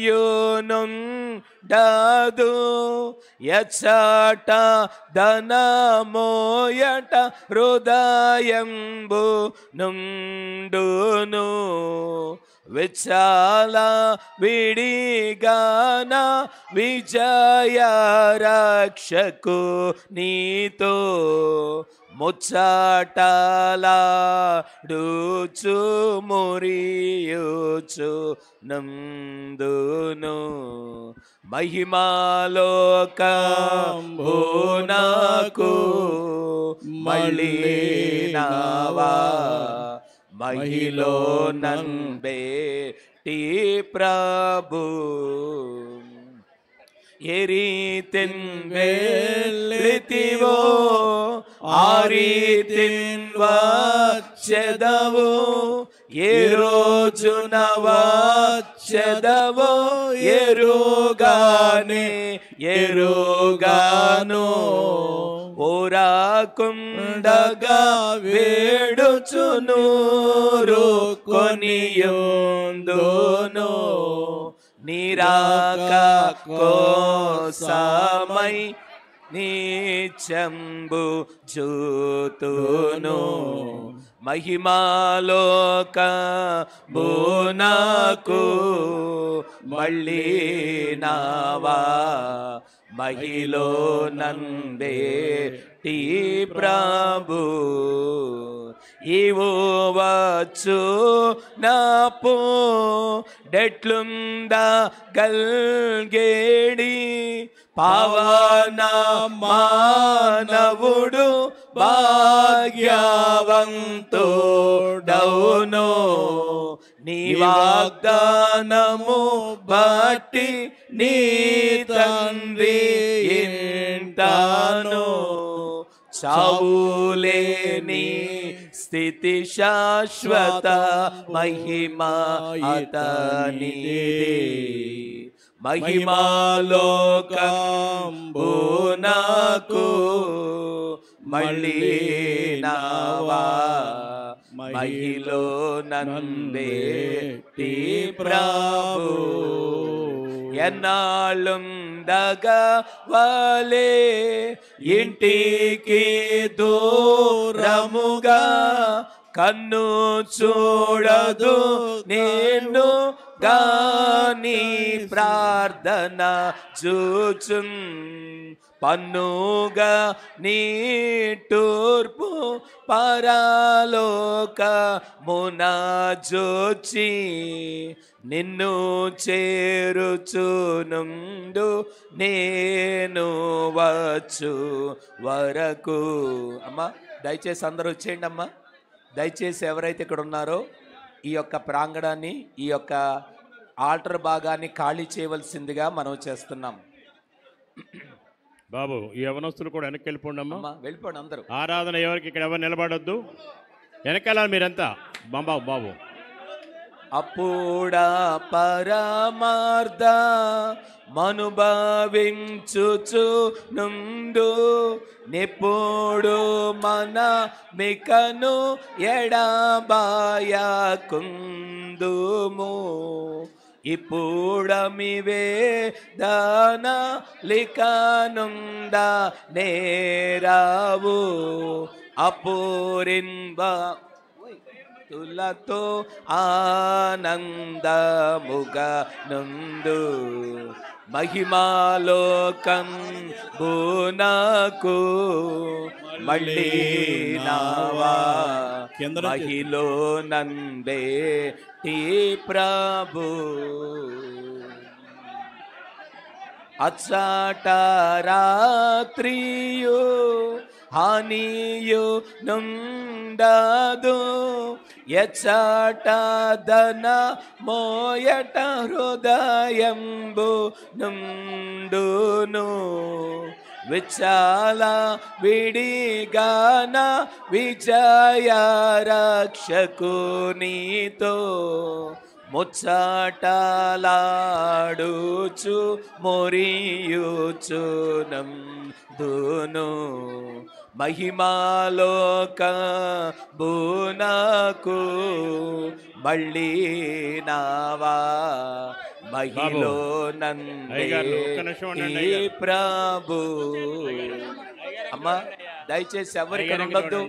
యునుండదు ఎచ్చట ధనమోయట హృదయంబు నుండును విచాల విడిగాన విజయ రక్షకు నీతో ముచ్చటలాడుచు మురియుచు నందును మహిమాలోకంబునకు మళ్ళీ నావా మహిలో నంబేటి ప్రభు ఎరీతిన్ వెలితివో ఆరీతిన్ వచ్చెదవు ఏ రోజున వచ్చెదవో ఎరుగాను ఓరాకుండగా వేడుచునూరు కొనియుందును నిరాక కోసమై నీచంబు చూతును మహిమాలోకంబునకు మళ్ళీ నావా మహిలో నందేటి ప్రభు ఇవోవచ్చు నాపు డెట్లుందా గల్గేడి పావన మానవుడు భాగ్యవంతుడౌను నీ వాగ్దానము బట్టి నీ తండ్రి ఇంటాను చావులేని స్థితి శాశ్వత మహిమా అతనిదే మహిమాలోకంబునకు మళ్ళీ నావా మహిలో నందేటి ప్రభు ఎన్నాళ్ళుండగా వలే ఇంటికి దూరముగా కన్ను చూడదు నేను గాని ప్రార్థన చూచున్ పన్నుగా నీ తూర్పు పరలోక మునాజోచి నిన్ను చేరుచునుండు నేను వచ్చు వరకు. అమ్మా దయచేసి అందరూ వచ్చేయండి అమ్మా. దయచేసి ఎవరైతే ఇక్కడ ఉన్నారో ఈ యొక్క ప్రాంగణాన్ని ఈ యొక్క ఆల్టర్ భాగాన్ని ఖాళీ చేయవలసిందిగా మనం చేస్తున్నాం. బాబు ఈ యవనస్తులు కూడా వెనక్కి వెళ్ళిపోండి అమ్మా. వెళ్ళిపోండి అందరూ. ఆరాధన ఎవరికి ఇక్కడ ఎవరు నిలబడొద్దు, వెనకాల మీరంతా. బాబు బాబు అప్పుడా పరమార్థ మనుభవించుచు నుండు నిప్పుడు మన మికను ఎడబాయకుందుము ఇప్పుడమివే దాన లికనుంద నేరావు అపూరిన్బా తులతో ఆనందముగా నుండు మహిమాలోకం బునకు మళ్ళీ నావా మహిలో నందే టీ ప్రభు అచ్చట రాత్రియు హానియు నుండదు ఎచ్చట ధన మోయట హృదయంబు నుండును విచాల విడిగాన విజయ రక్షకు నీతో ముచ్చటలాడుచు మొరియుచు నందును మహిమాలోక బునకు మళ్ళీ నావా మహిలో అయ్యగారు, ఒక్క నిమిషం ఉండండి, నందే అయ్యగారు. ప్రభు. అమ్మా దయచేసి ఎవరు ఇక్కడ ఉండొద్దు,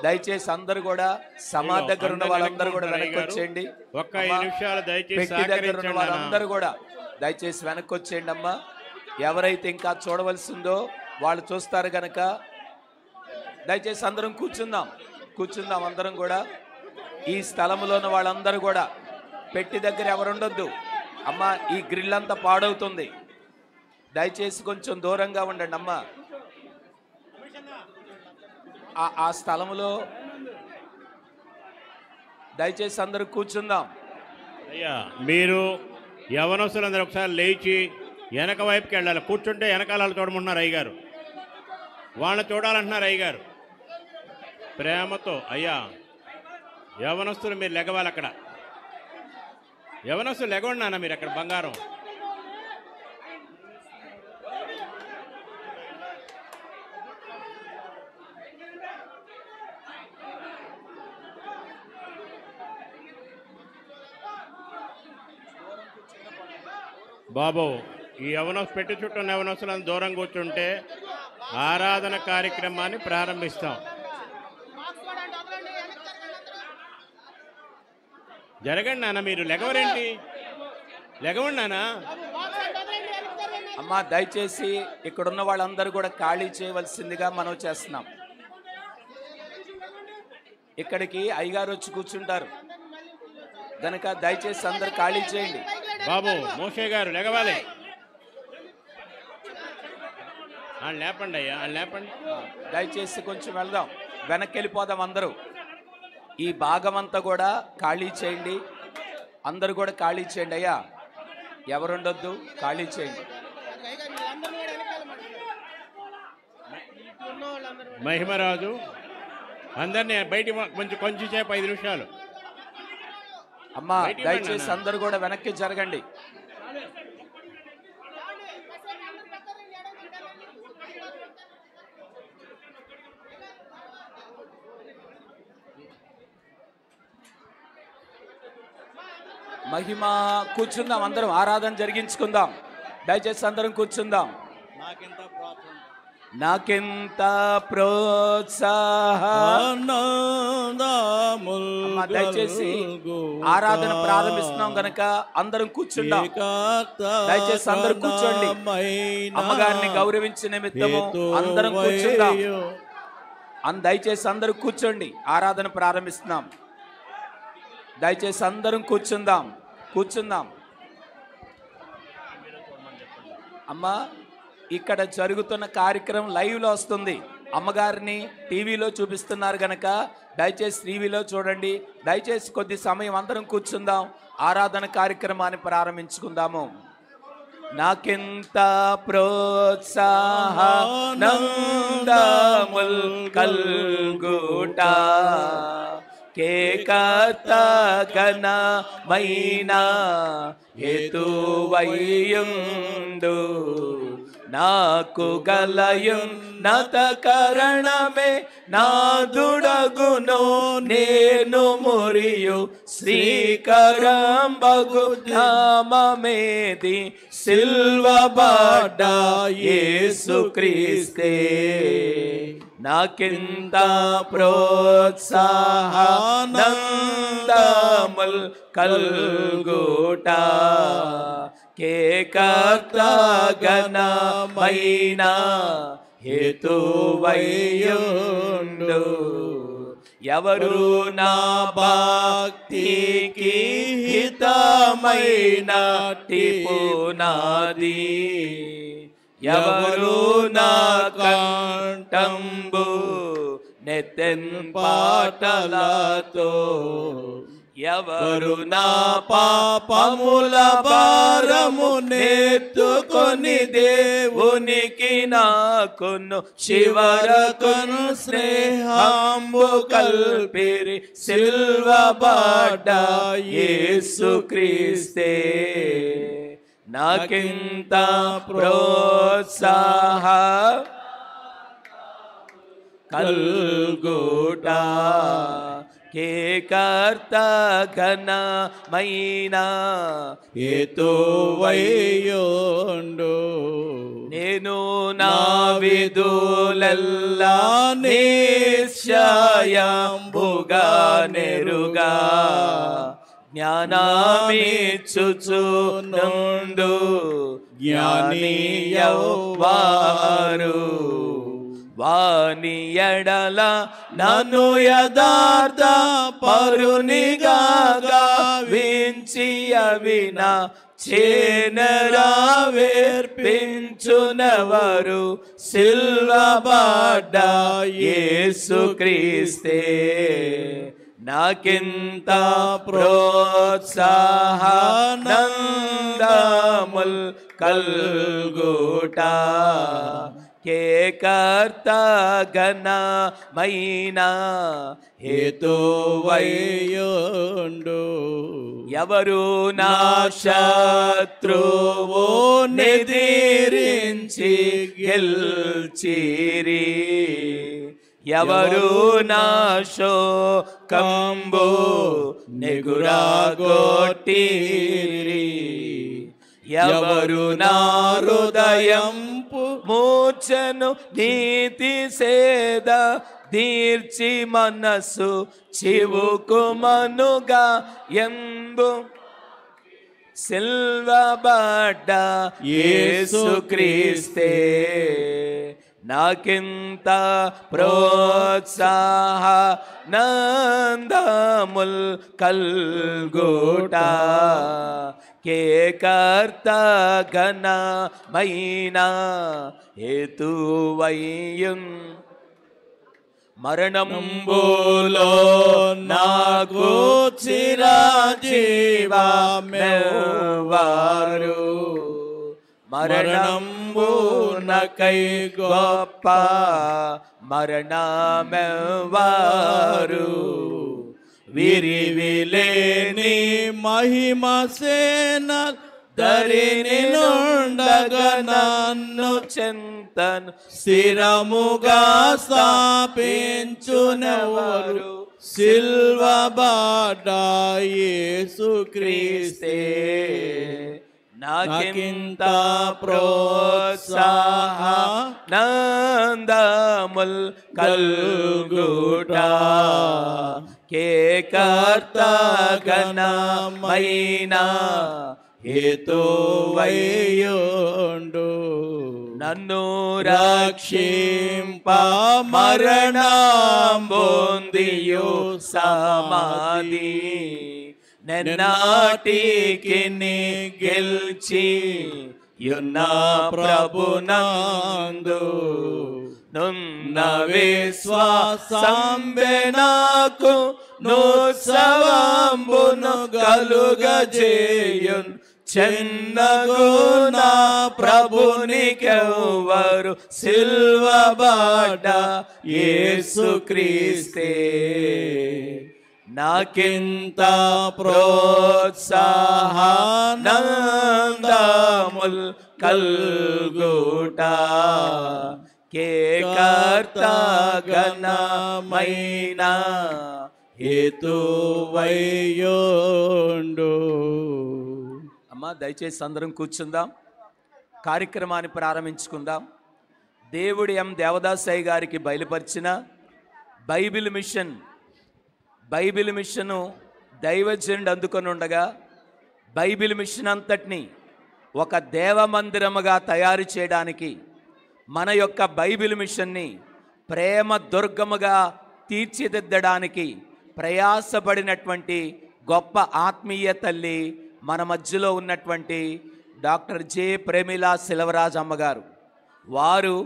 దయచేసి అందరు కూడా సమాధి దగ్గర ఉన్న వాళ్ళందరూ కూడా వెనక్కి వచ్చేయండి. ఒక్క 5 నిమిషాలు దయచేసి పెట్టి దగ్గర ఉన్న సహకరించండి వాళ్ళందరూ కూడా దయచేసి వెనక్కి వచ్చేయండి అమ్మా. ఎవరైతే ఇంకా చూడవలసిందో వాళ్ళు చూస్తారు గనక దయచేసి అందరం కూర్చుందాం అందరం కూడా. ఈ స్థలంలో ఉన్న వాళ్ళందరూ కూడా పెట్టి దగ్గర ఎవరు ఉండొద్దు అమ్మా. ఈ గ్రిల్ అంతా పాడవుతుంది, దయచేసి కొంచెం దూరంగా ఉండండి అమ్మా. ఆ స్థలంలో దయచేసి అందరూ కూర్చుందాం. అయ్యా మీరు యవనస్తులందరూ ఒకసారి లేచి వెనక వైపుకి వెళ్ళాలి. కూర్చుంటే వెనకాల చూడమంటున్నారు అయ్యగారు, వాళ్ళని చూడాలంటున్నారు అయ్యగారు. ప్రేమతో అయ్యా యవనస్తులు మీరు లెగవాలి. అక్కడ యవనస్తులు లెగవండి నాన్న, మీరు అక్కడ బంగారం. బాబు ఈ పెట్టి చుట్టూ ఉన్న యవనస్తులను దూరం కూర్చుంటే ఆరాధన కార్యక్రమాన్ని ప్రారంభిస్తాం. జరగండి నాన్న, మీరు లెగవరేంటి? లెగవండి నాన్న. అమ్మా దయచేసి ఇక్కడున్న వాళ్ళందరూ కూడా ఖాళీ చేయవలసిందిగా మనం చేస్తున్నాం. ఇక్కడికి అయ్యగారు వచ్చి కూర్చుంటారు గనక దయచేసి అందరు ఖాళీ చేయండి. బాబు మోషే గారు లెగవాలి. లేపండి అయ్యా, లేపండి. దయచేసి కొంచెం వెళ్దాం, వెనక్కి వెళ్ళిపోదాం అందరూ. ఈ భాగం అంతా కూడా ఖాళీ చేయండి, అందరూ కూడా ఖాళీ చేయండి అయ్యా. ఎవరుండొద్దు, ఖాళీ చేయండి. మహిమరాజు అందరినీ బయట కొంచెం సేపు 5 నిమిషాలు. అమ్మా దయచేసి అందరూ కూడా వెనక్కి జరగండి. మహిమ కూర్చుందాం, అందరం ఆరాధన జరిగించుకుందాం. దయచేసి అందరం కూర్చుందాం. నాకెంత ప్రోత్సాహం. దయచేసి ఆరాధన ప్రారంభిస్తున్నాం గనక అందరం కూర్చుందాం. దయచేసి అందరం కూర్చోండి. అమ్మగారిని గౌరవించిన నిమిత్తము అందరం కూర్చుందాం. దయచేసి అందరూ కూర్చోండి, ఆరాధన ప్రారంభిస్తున్నాం. దయచేసి అందరం కూర్చుందాం. అమ్మా ఇక్కడ జరుగుతున్న కార్యక్రమం లైవ్లో వస్తుంది. అమ్మగారిని టీవీలో చూపిస్తున్నారు గనక దయచేసి టీవీలో చూడండి. దయచేసి కొద్ది సమయం అందరం కూర్చుందాం, ఆరాధన కార్యక్రమాన్ని ప్రారంభించుకుందాము. నాకెంత ప్రోత్సాహనందముల్ కల్గుట కేకతగనమైన హేతువయ్యుండు నాకు గలయున్నత కరణమే నాదుడగును నేను మురియు శ్రీకరంబగు నామమేది సిల్వబడ్డ యేసుక్రీస్తే నాకింత ప్రోత్సాహనందముల్ కల్గుట కేకర్తగనమైన హేతువయ్యుండు ఎవరు నా భక్తికి హితమైన పునాది ఎవరు నా కంఠంబు నెత్తెన్ పాటలతో ఎవరు నా పాపముల భారము నెత్తుకొని దేవునికి నాకును శివరకును స్నేహంబు కల్పిరి సిల్వబడ్డ యేసుక్రీస్తే నాకింత ప్రోత్సాహ కల్గుట కేకర్త ఘనమైన హేతువయ్యుండు. నేను నా విధులెల్లా నిశ్చయంబుగా నెరుగా జ్ఞానమిచ్చుచునుండు జ్ఞానీయవారు. వాని ఎడల నన్ను యథార్థ పరునిగా గావించి అవిన చేనరావేర్పించునవరు సిల్వబడ్డ యేసుక్రీస్తే. నాకింత ప్రోత్సాహనందముల్ కల్గుట కేకర్త ఘనమైన హేతువయ్యుండు. ఎవరు నా శత్రువు నిదిరించి గెల్చిరి, ఎవరు నా శోకంబు నెగురాగొట్టిరి, ఎవరు నా హృదయం మూర్ఛను నీతి సేద దీర్చి మనస్సు చివుకుమనుగా ఎంబు సిల్వబడ్డ యేసుక్రీస్తే. నాకింత ప్రోత్సాహ నందముల్ కల్గుట కేకర్త ఘనమైన హేతువయ్యున్. మరణంబులో నాకు చిరజీవమెవ్వరు, మరణంబునకై గొప్ప మరణమెవ్వరు. విరివిలేని మహిమ సేన ధరిని నుండగా నన్ను చింతను స్థిరముగా స్థాపించునెవరు సిల్వబడ్డ యేసుక్రీస్తే. నాకింత ప్రోత్సాహ నందముల్ కల్గుట కేకర్త ఘనమైన హేతువయ్యుండు. నన్ను రక్షింప మరణంబొందియు సమాధి నెన్నాటికి నీ గెల్చి యున్న ప్రభునందు. నున్న విశ్వాసంబె నాకు నోత్సవంబును కలుగజేయున్. చెన్నగు నా ప్రభునికెవ్వరు సిల్వబడ్డ యేసుక్రీస్తే. నాకింత ప్రోత్సాహ నందముల్ కల్గుట కేకర్త ఘనమైన హేతువయ్యుండు. అమ్మ దయచేసి అందరం కూర్చుందాం, కార్యక్రమాన్ని ప్రారంభించుకుందాం. దేవుడి దేవదాసయ్య గారికి బయలుపరిచిన బైబిల్ మిషను దైవజనుడు అందుకొని ఉండగా బైబిల్ మిషన్ అంతటిని ఒక దేవమందిరముగా తయారు చేయడానికి, మన యొక్క బైబిల్ మిషన్ని ప్రేమ దుర్గముగా తీర్చిదిద్దడానికి ప్రయాసపడినటువంటి గొప్ప ఆత్మీయ తల్లి మన మధ్యలో ఉన్నటువంటి డాక్టర్ జె ప్రేమిలా సెలవరాజ్ అమ్మగారు. వారు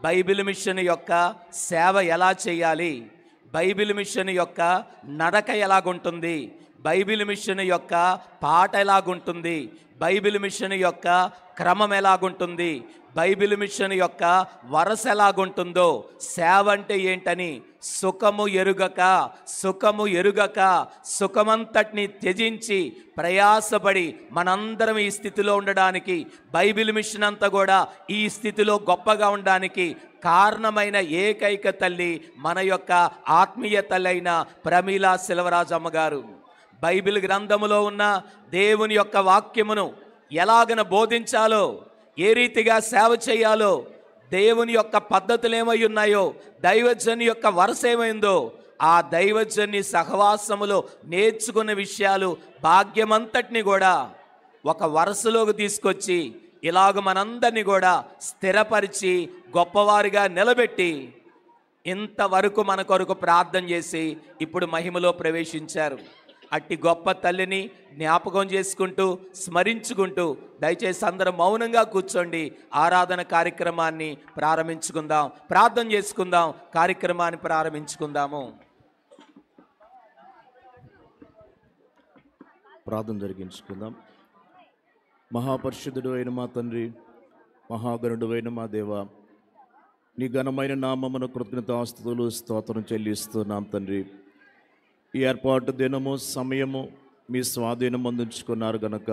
బైబిల్ మిషన్ యొక్క సేవ ఎలా చేయాలి, బైబిల్ మిషన్ యొక్క నడక ఎలాగుంటుంది, బైబిల్ మిషన్ యొక్క పాట ఎలాగుంటుంది, బైబిల్ మిషన్ యొక్క క్రమం ఎలాగుంటుంది, బైబిల్ మిషన్ యొక్క వరస ఎలాగుంటుందో, సేవ అంటే ఏంటని సుఖము ఎరుగక సుఖమంతటిని త్యజించి ప్రయాసపడి మనందరం ఈ స్థితిలో ఉండడానికి, బైబిల్ మిషన్ అంతా కూడా ఈ స్థితిలో గొప్పగా ఉండడానికి కారణమైన ఏకైక తల్లి మన యొక్క ఆత్మీయ తల్లి అయిన ప్రమీలా సెల్వరాజమ్మ గారు. బైబిల్ గ్రంథములో ఉన్న దేవుని యొక్క వాక్యమును ఎలాగన బోధించాలో, ఏ రీతిగా సేవ చేయాలో, దేవుని యొక్క పద్ధతులు ఏమై ఉన్నాయో, దైవజన్ యొక్క వరుస ఏమైందో, ఆ దైవజన్ని సహవాసములో నేర్చుకున్న విషయాలు భాగ్యమంతటిని కూడా ఒక వరుసలోకి తీసుకొచ్చి ఇలాగ మనందరినీ కూడా స్థిరపరిచి గొప్పవారిగా నిలబెట్టి ఇంతవరకు మన కొరకు ప్రార్థన చేసి ఇప్పుడు మహిమలో ప్రవేశించారు. అట్టి గొప్ప తల్లిని జ్ఞాపకం చేసుకుంటూ స్మరించుకుంటూ దయచేసి అందరం మౌనంగా కూర్చోండి. ఆరాధన కార్యక్రమాన్ని ప్రారంభించుకుందాం, ప్రార్థన చేసుకుందాం, కార్యక్రమాన్ని ప్రారంభించుకుందాము. ప్రార్థన జరిగించుకుందాం. మహాపరిశుద్ధుడు అయిన మా తండ్రి, మహాగణుడు అయిన మా దేవ, నీ ఘనమైన నామమున కృతజ్ఞతాస్తుతులు స్తోత్రం చెల్లిస్తున్నాం తండ్రి. ఈ ఏర్పాటు దినము సమయము మీ స్వాధీనం అందించుకున్నారు గనక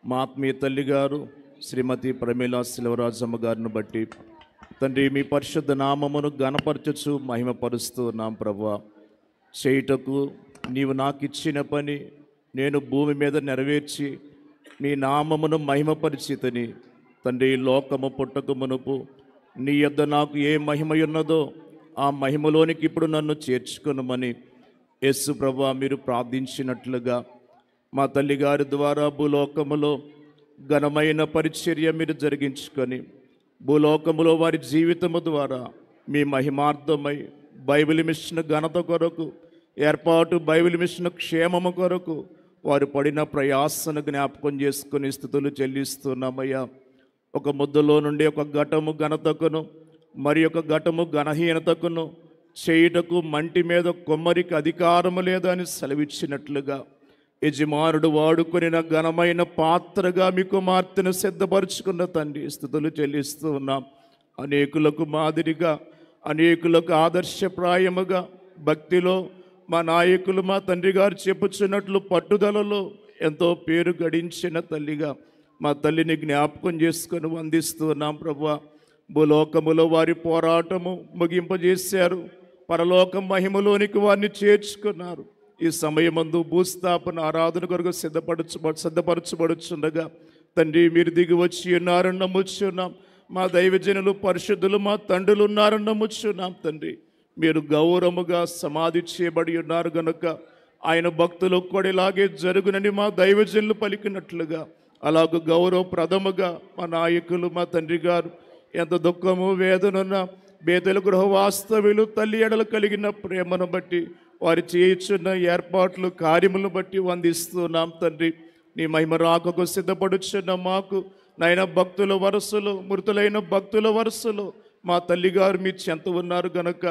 మా ఆత్మీయ తల్లి గారు శ్రీమతి ప్రమీలా సెల్వరాజమ్మ గారిని బట్టి తండ్రి మీ పరిశుద్ధ నామమును ఘనపరచుచు మహిమపరుస్తున్నాం ప్రభువా. చేయుటకు నీవు నాకు ఇచ్చిన పని నేను భూమి మీద నెరవేర్చి నీ నామమును మహిమపరిచితని తండ్రి. లోకము పుట్టక మునుపు నీ యొద్ద నాకు ఏ మహిమయున్నదో ఆ మహిమలోనికి ఇప్పుడు నన్ను చేర్చుకొనమని యేసు ప్రభువా మీరు ప్రార్థించినట్లుగా మా తల్లిగారి ద్వారా భూలోకములో ఘనమైన పరిచర్య మీరు జరిగించుకొని భూలోకములో వారి జీవితము ద్వారా మీ మహిమార్థమై బైబిల్ మిషన్ ఘనత కొరకు ఏర్పాటు, బైబిల్ మిషన్ క్షేమము కొరకు వారు పడిన ప్రయాసను జ్ఞాపకం చేసుకుని స్థుతులు చెల్లిస్తున్నామయ్యా. ఒక ముద్దలో నుండి ఒక ఘటము ఘనతకును మరి ఒక ఘటము ఘనహీనతకును చేయుటకు మంటి మీద కొమ్మరికి అధికారము లేదని సెలవిచ్చినట్లుగా యజమానుడు వాడుకొనిన ఘనమైన పాత్రగా మీ కుమార్తెను సిద్ధపరుచుకున్న తండ్రి స్థుతులు చెల్లిస్తూ ఉన్నాం. అనేకులకు మాదిరిగా, అనేకులకు ఆదర్శప్రాయముగా భక్తిలో మా నాయకులు మా తండ్రి గారు చెప్పుచున్నట్లు పట్టుదలలో ఎంతో పేరు గడించిన తల్లిగా మా తల్లిని జ్ఞాపకం చేసుకొని వందిస్తున్నాం ప్రభువా. భూలోకములో వారి పోరాటము ముగింపజేశారు, పరలోకం మహిమలోనికి వారిని చేర్చుకున్నారు. ఈ సమయమందు భూస్థాపన ఆరాధన కొరకు సిద్ధపరచబడుచుండగా తండ్రి మీరు దిగి వచ్చి ఉన్నారని నమ్ముచున్నాం. మా దైవజనులు పరిశుద్ధులు మా తండ్రులు ఉన్నారని నమ్ముచున్నాం తండ్రి. మీరు గౌరవముగా సమాధి చేయబడి ఉన్నారు గనుక ఆయన భక్తులు కూడా ఇలాగే జరుగునని మా దైవజనులు పలికినట్లుగా అలాగ గౌరవప్రదముగా మా నాయకులు మా తండ్రి గారు ఎంత దుఃఖము వేదనున్న బేతెల గృహ వాస్తవ్యులు తల్లి ఎడలు కలిగిన ప్రేమను బట్టి వారి చేయుచున్న ఏర్పాట్లు కార్యములను బట్టి వందిస్తున్నాం తండ్రి. నీ మహిమ రాకకు సిద్ధపడుచున్న మాకు నైనా భక్తుల వరుసలో, మృతులైన భక్తుల వరుసలో మా తల్లిగారు మీ చెంత ఉన్నారు గనక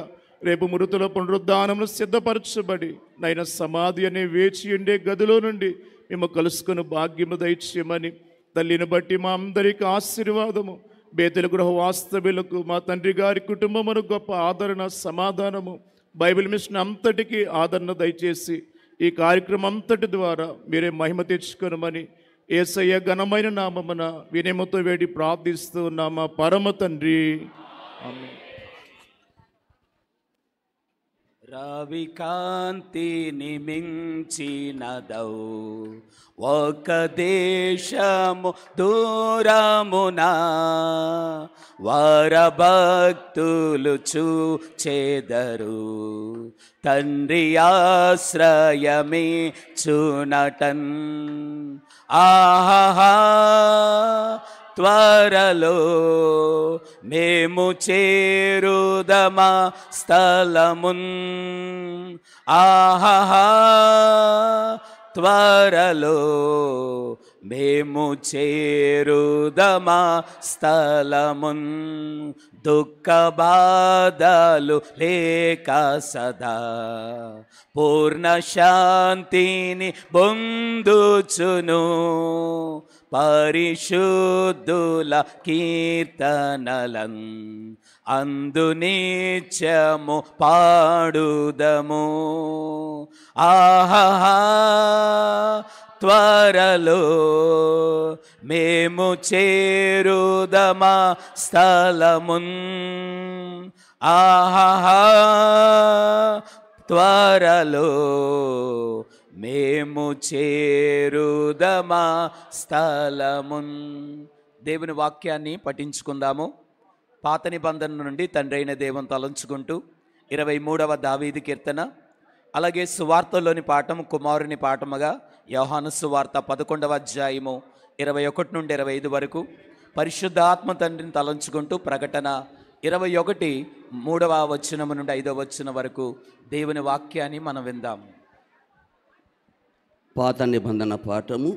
రేపు మృతుల పునరుద్ధానమును సిద్ధపరచబడి నైనా సమాధి అనే వేచి ఉండే గదిలో నుండి మేము కలుసుకుని భాగ్యము దయచేయమని తల్లిని బట్టి మా అందరికీ ఆశీర్వాదము, బేతెల గృహ వాస్తవ్యులకు మా తండ్రి గారి కుటుంబమును గొప్ప ఆదరణ, సమాధానము, బైబిల్ మిషన్ అంతటికీ ఆదరణ దయచేసి ఈ కార్యక్రమం అంతటి ద్వారా మీరే మహిమ తెచ్చుకొనమని యేసయ్య ఘనమైన నామమున వినయముతో వేడి ప్రార్థిస్తూ ఉన్నామా పరమ తండ్రి, ఆమేన్. రవి కాంతిని మించినదౌ ఒక దేశము దూరమునా వరభక్తులు చూచెదరు తండ్రి ఆశ్రయమే చునటన్. ఆహా త్వరలో మేము చేరుదమా స్థలమున్. ఆహా త్వరలో మేము చేరుదమా స్థలమున్. దుఃఖ బాధలు లేక సదా పూర్ణ శాంతిని పొందుచును. పరిశుద్ధుల కీర్తనలం అందు నిత్యము పాడుదము. ఆహా త్వరలో మేము చేరుదమా స్థలమున్. ఆహా త్వరలో మేము చేరుదమా స్థలమున్. దేవుని వాక్యాన్ని పఠించుకుందాము. పాత నిబంధన నుండి తండ్రి అయిన దేవుని తలంచుకుంటూ 23వ దావీదు కీర్తన, అలాగే సువార్తలోని పాఠం కుమారుని పాఠముగా యోహాను సువార్త 11వ అధ్యాయము 21 నుండి 25 వరకు, పరిశుద్ధాత్మ తండ్రిని తలంచుకుంటూ ప్రకటన 21 3వ వచనము నుండి 5వ వచనం వరకు దేవుని వాక్యాన్ని మనం విందాము. పాత నిబంధన పాఠము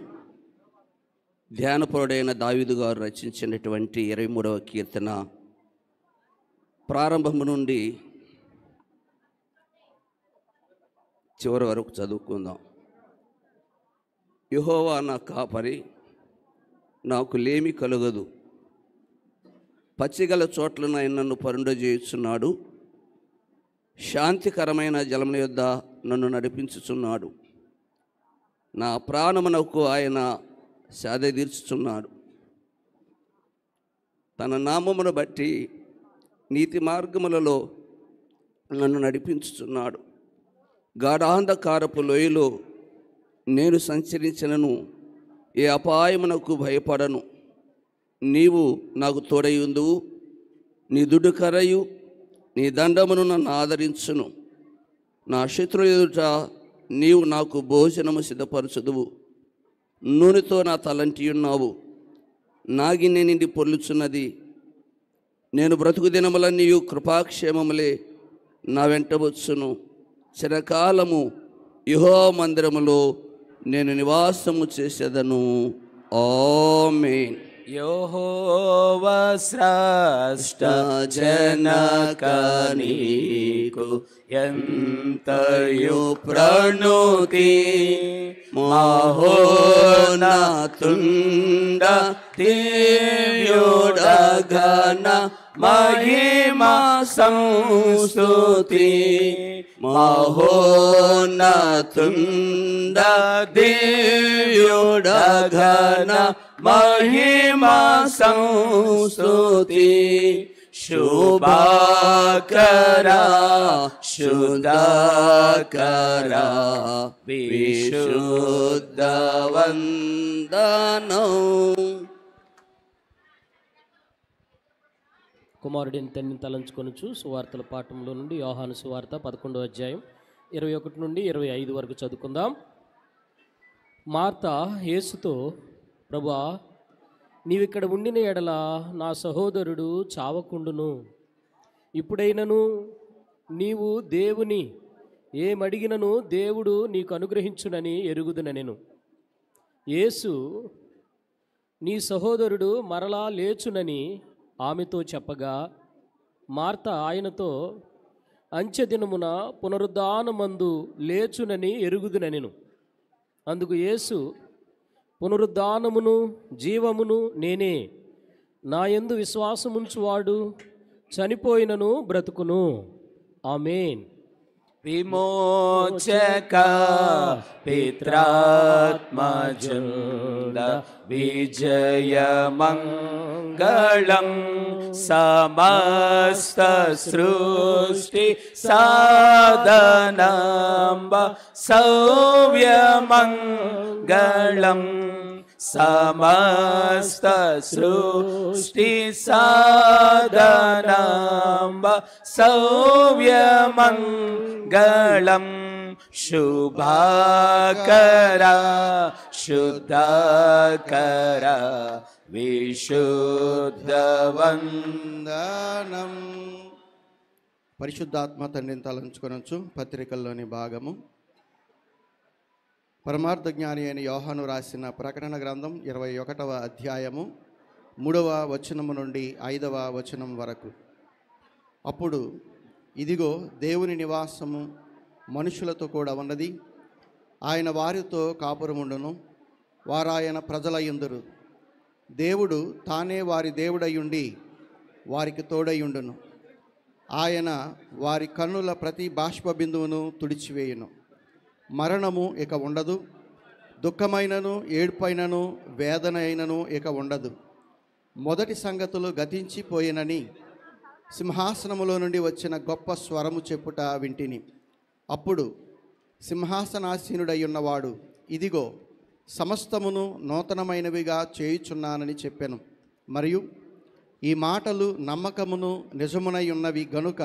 ధ్యానపరుడైన దావీదు గారు రచించినటువంటి 23వ కీర్తన ప్రారంభము నుండి చివరి వరకు చదువుకుందాం. యెహోవా నా కాపరి, నాకు లేమి కలుగదు. పచ్చిగల చోట్లను ఆయన నన్ను పరుండజేయుచున్నాడు. శాంతికరమైన జలముల యొద్ద నన్ను నడిపించుచున్నాడు. నా ప్రాణమునకు ఆయన సేద తీర్చుచున్నాడు. తన నామమును బట్టి నీతి మార్గములలో నన్ను నడిపించుచున్నాడు. గాఢాంధకారపు లోయలో నేను సంచరించినను ఏ అపాయమునకు భయపడను. నీవు నాకు తోడయుందువు. నీ దుడ్డుకరయు నీ దండమును నన్ను ఆదరించును. నా శత్రుల ఎదుట నీవు నాకు భోజనము సిద్ధపరచుదువు. నూనెతో నా తలంటి ఉన్నావు. నాగిన్నె నిండి పొర్లుచున్నది. నేను బ్రతుకు దినములన్నీ కృపాక్షేమములే నా వెంట వచ్చును. చిరకాలము యెహోవా మందిరములో నేను నివాసము చేసేదను. ఆమేన్. యెహోవా శ్రేష్ఠ జనక నీకు ఎంతయు ప్రణుతి. మహోన్నతుండ దివ్యుడగన మహిమా సంస్తుతి. మహోన్నతుండ దివ్యుడగన మహిమా సంస్తుతి. శుభాకరా శుద్ధకరా విశుద్ధ వందనం. కుమారుడిని తన్ని తలంచుకొనుచు సువార్తల పాఠంలో నుండి యోహాను సువార్త 11వ అధ్యాయం 21 నుండి 25 వరకు చదువుకుందాం. మార్త యేసుతో, ప్రభువా, నీవిక్కడ ఉండిన ఎడల నా సహోదరుడు చావకుండును. ఇప్పుడైనను నీవు దేవుని ఏమడిగినను దేవుడు నీకు అనుగ్రహించునని ఎరుగుదునెను. యేసు, నీ సహోదరుడు మరలా లేచునని ఆమెతో చెప్పగా, మార్త ఆయనతో, అంచెదినమున పునరుద్ధానమందు లేచునని ఎరుగుదునెను. అందుకు యేసు, పునరుద్ధానమును జీవమును నేనే. నా యందు విశ్వాసముంచువాడు చనిపోయినను బ్రతుకును. ఆమేన్. విమోచక పిత్రాత్మజుండ విజయమంగళం సమస్త సృష్టి సాధనంబ సౌవ్యమంగళం సమస్త సృష్టి సాధనంబ సౌవ్యమంగళం శుభాకరా శుద్ధకరా విశుద్ధవందనం. పరిశుద్ధాత్మ తండ్రిని తలంచుకొనొచ్చు. పత్రికల్లోని భాగము పరమార్థ జ్ఞాని అయిన యోహాను రాసిన ప్రకటన గ్రంథం 21వ అధ్యాయము 3వ వచనము నుండి 5వ వచనం వరకు. అప్పుడు ఇదిగో దేవుని నివాసము మనుషులతో కూడా ఉన్నది. ఆయన వారితో కాపురముండును. వారాయన ప్రజలయందురు. దేవుడు తానే వారి దేవుడయ్యుండి వారికి తోడయ్యుండును. ఆయన వారి కన్నుల ప్రతి బాష్ప బిందువును తుడిచివేయును. మరణము ఇక ఉండదు, దుఃఖమైనను ఏడుపైనను వేదన అయినను ఇక ఉండదు. మొదటి సంగతులు గతించిపోయినని సింహాసనములో నుండి వచ్చిన గొప్ప స్వరము చెప్పుట వింటిని. అప్పుడు సింహాసనాసీనుడై ఉన్నవాడు, ఇదిగో సమస్తమును నూతనమైనవిగా చేయుచున్నానని చెప్పెను. మరియు ఈ మాటలు నమ్మకమును నిజమునై ఉన్నవి గనుక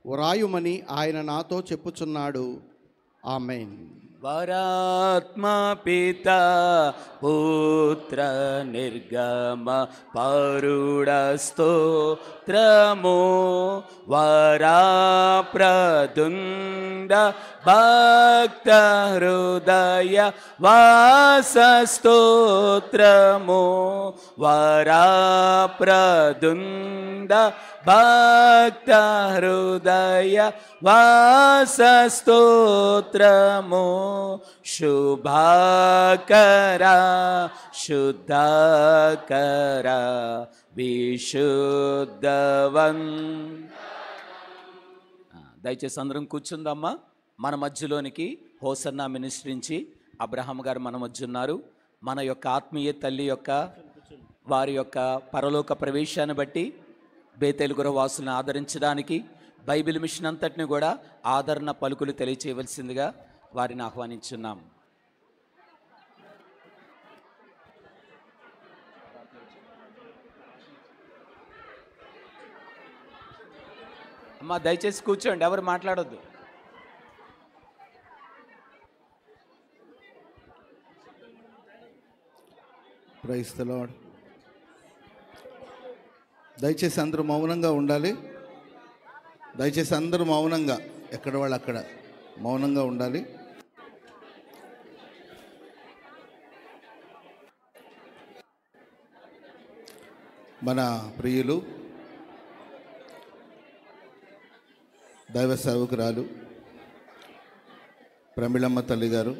వ్రాయుమని ఆయన నాతో చెప్పుచున్నాడు. ఆమేన్. వరాత్మ పిత పుత్ర నిర్గమ పరుడ స్తోత్రము వరాప్రదుండ భక్త హృదయ వాస స్తోత్రము వరాప్రదుండ భక్త హృదయ వాస స్తోత్రము శుభాకర శుద్ధకర విశుద్ధవన్. దయచేసి అందరం కూర్చుందమ్మా. మన మధ్యలోనికి హోసన్నా మినిస్ట్రించి అబ్రహాం గారు మన మధ్య ఉన్నారు. మన యొక్క ఆత్మీయ తల్లి యొక్క వారి యొక్క పరలోక ప్రవేశాన్ని బట్టి బేతేలు గురవాసులను ఆదరించడానికి బైబిల్ మిషన్ అంతటిని కూడా ఆదరణ పలుకులు తెలియచేయవలసిందిగా వారిని ఆహ్వానించున్నాం. అమ్మా దయచేసి కూర్చోండి, ఎవరు మాట్లాడొద్దు. Praise the lord. దయచేసి అందరూ మౌనంగా ఉండాలి. దయచేసి అందరూ మౌనంగా, ఎక్కడ వాళ్ళు అక్కడ మౌనంగా ఉండాలి. మన ప్రియులు దైవ సేవకురాలు ప్రమిళమ్మ తల్లి గారు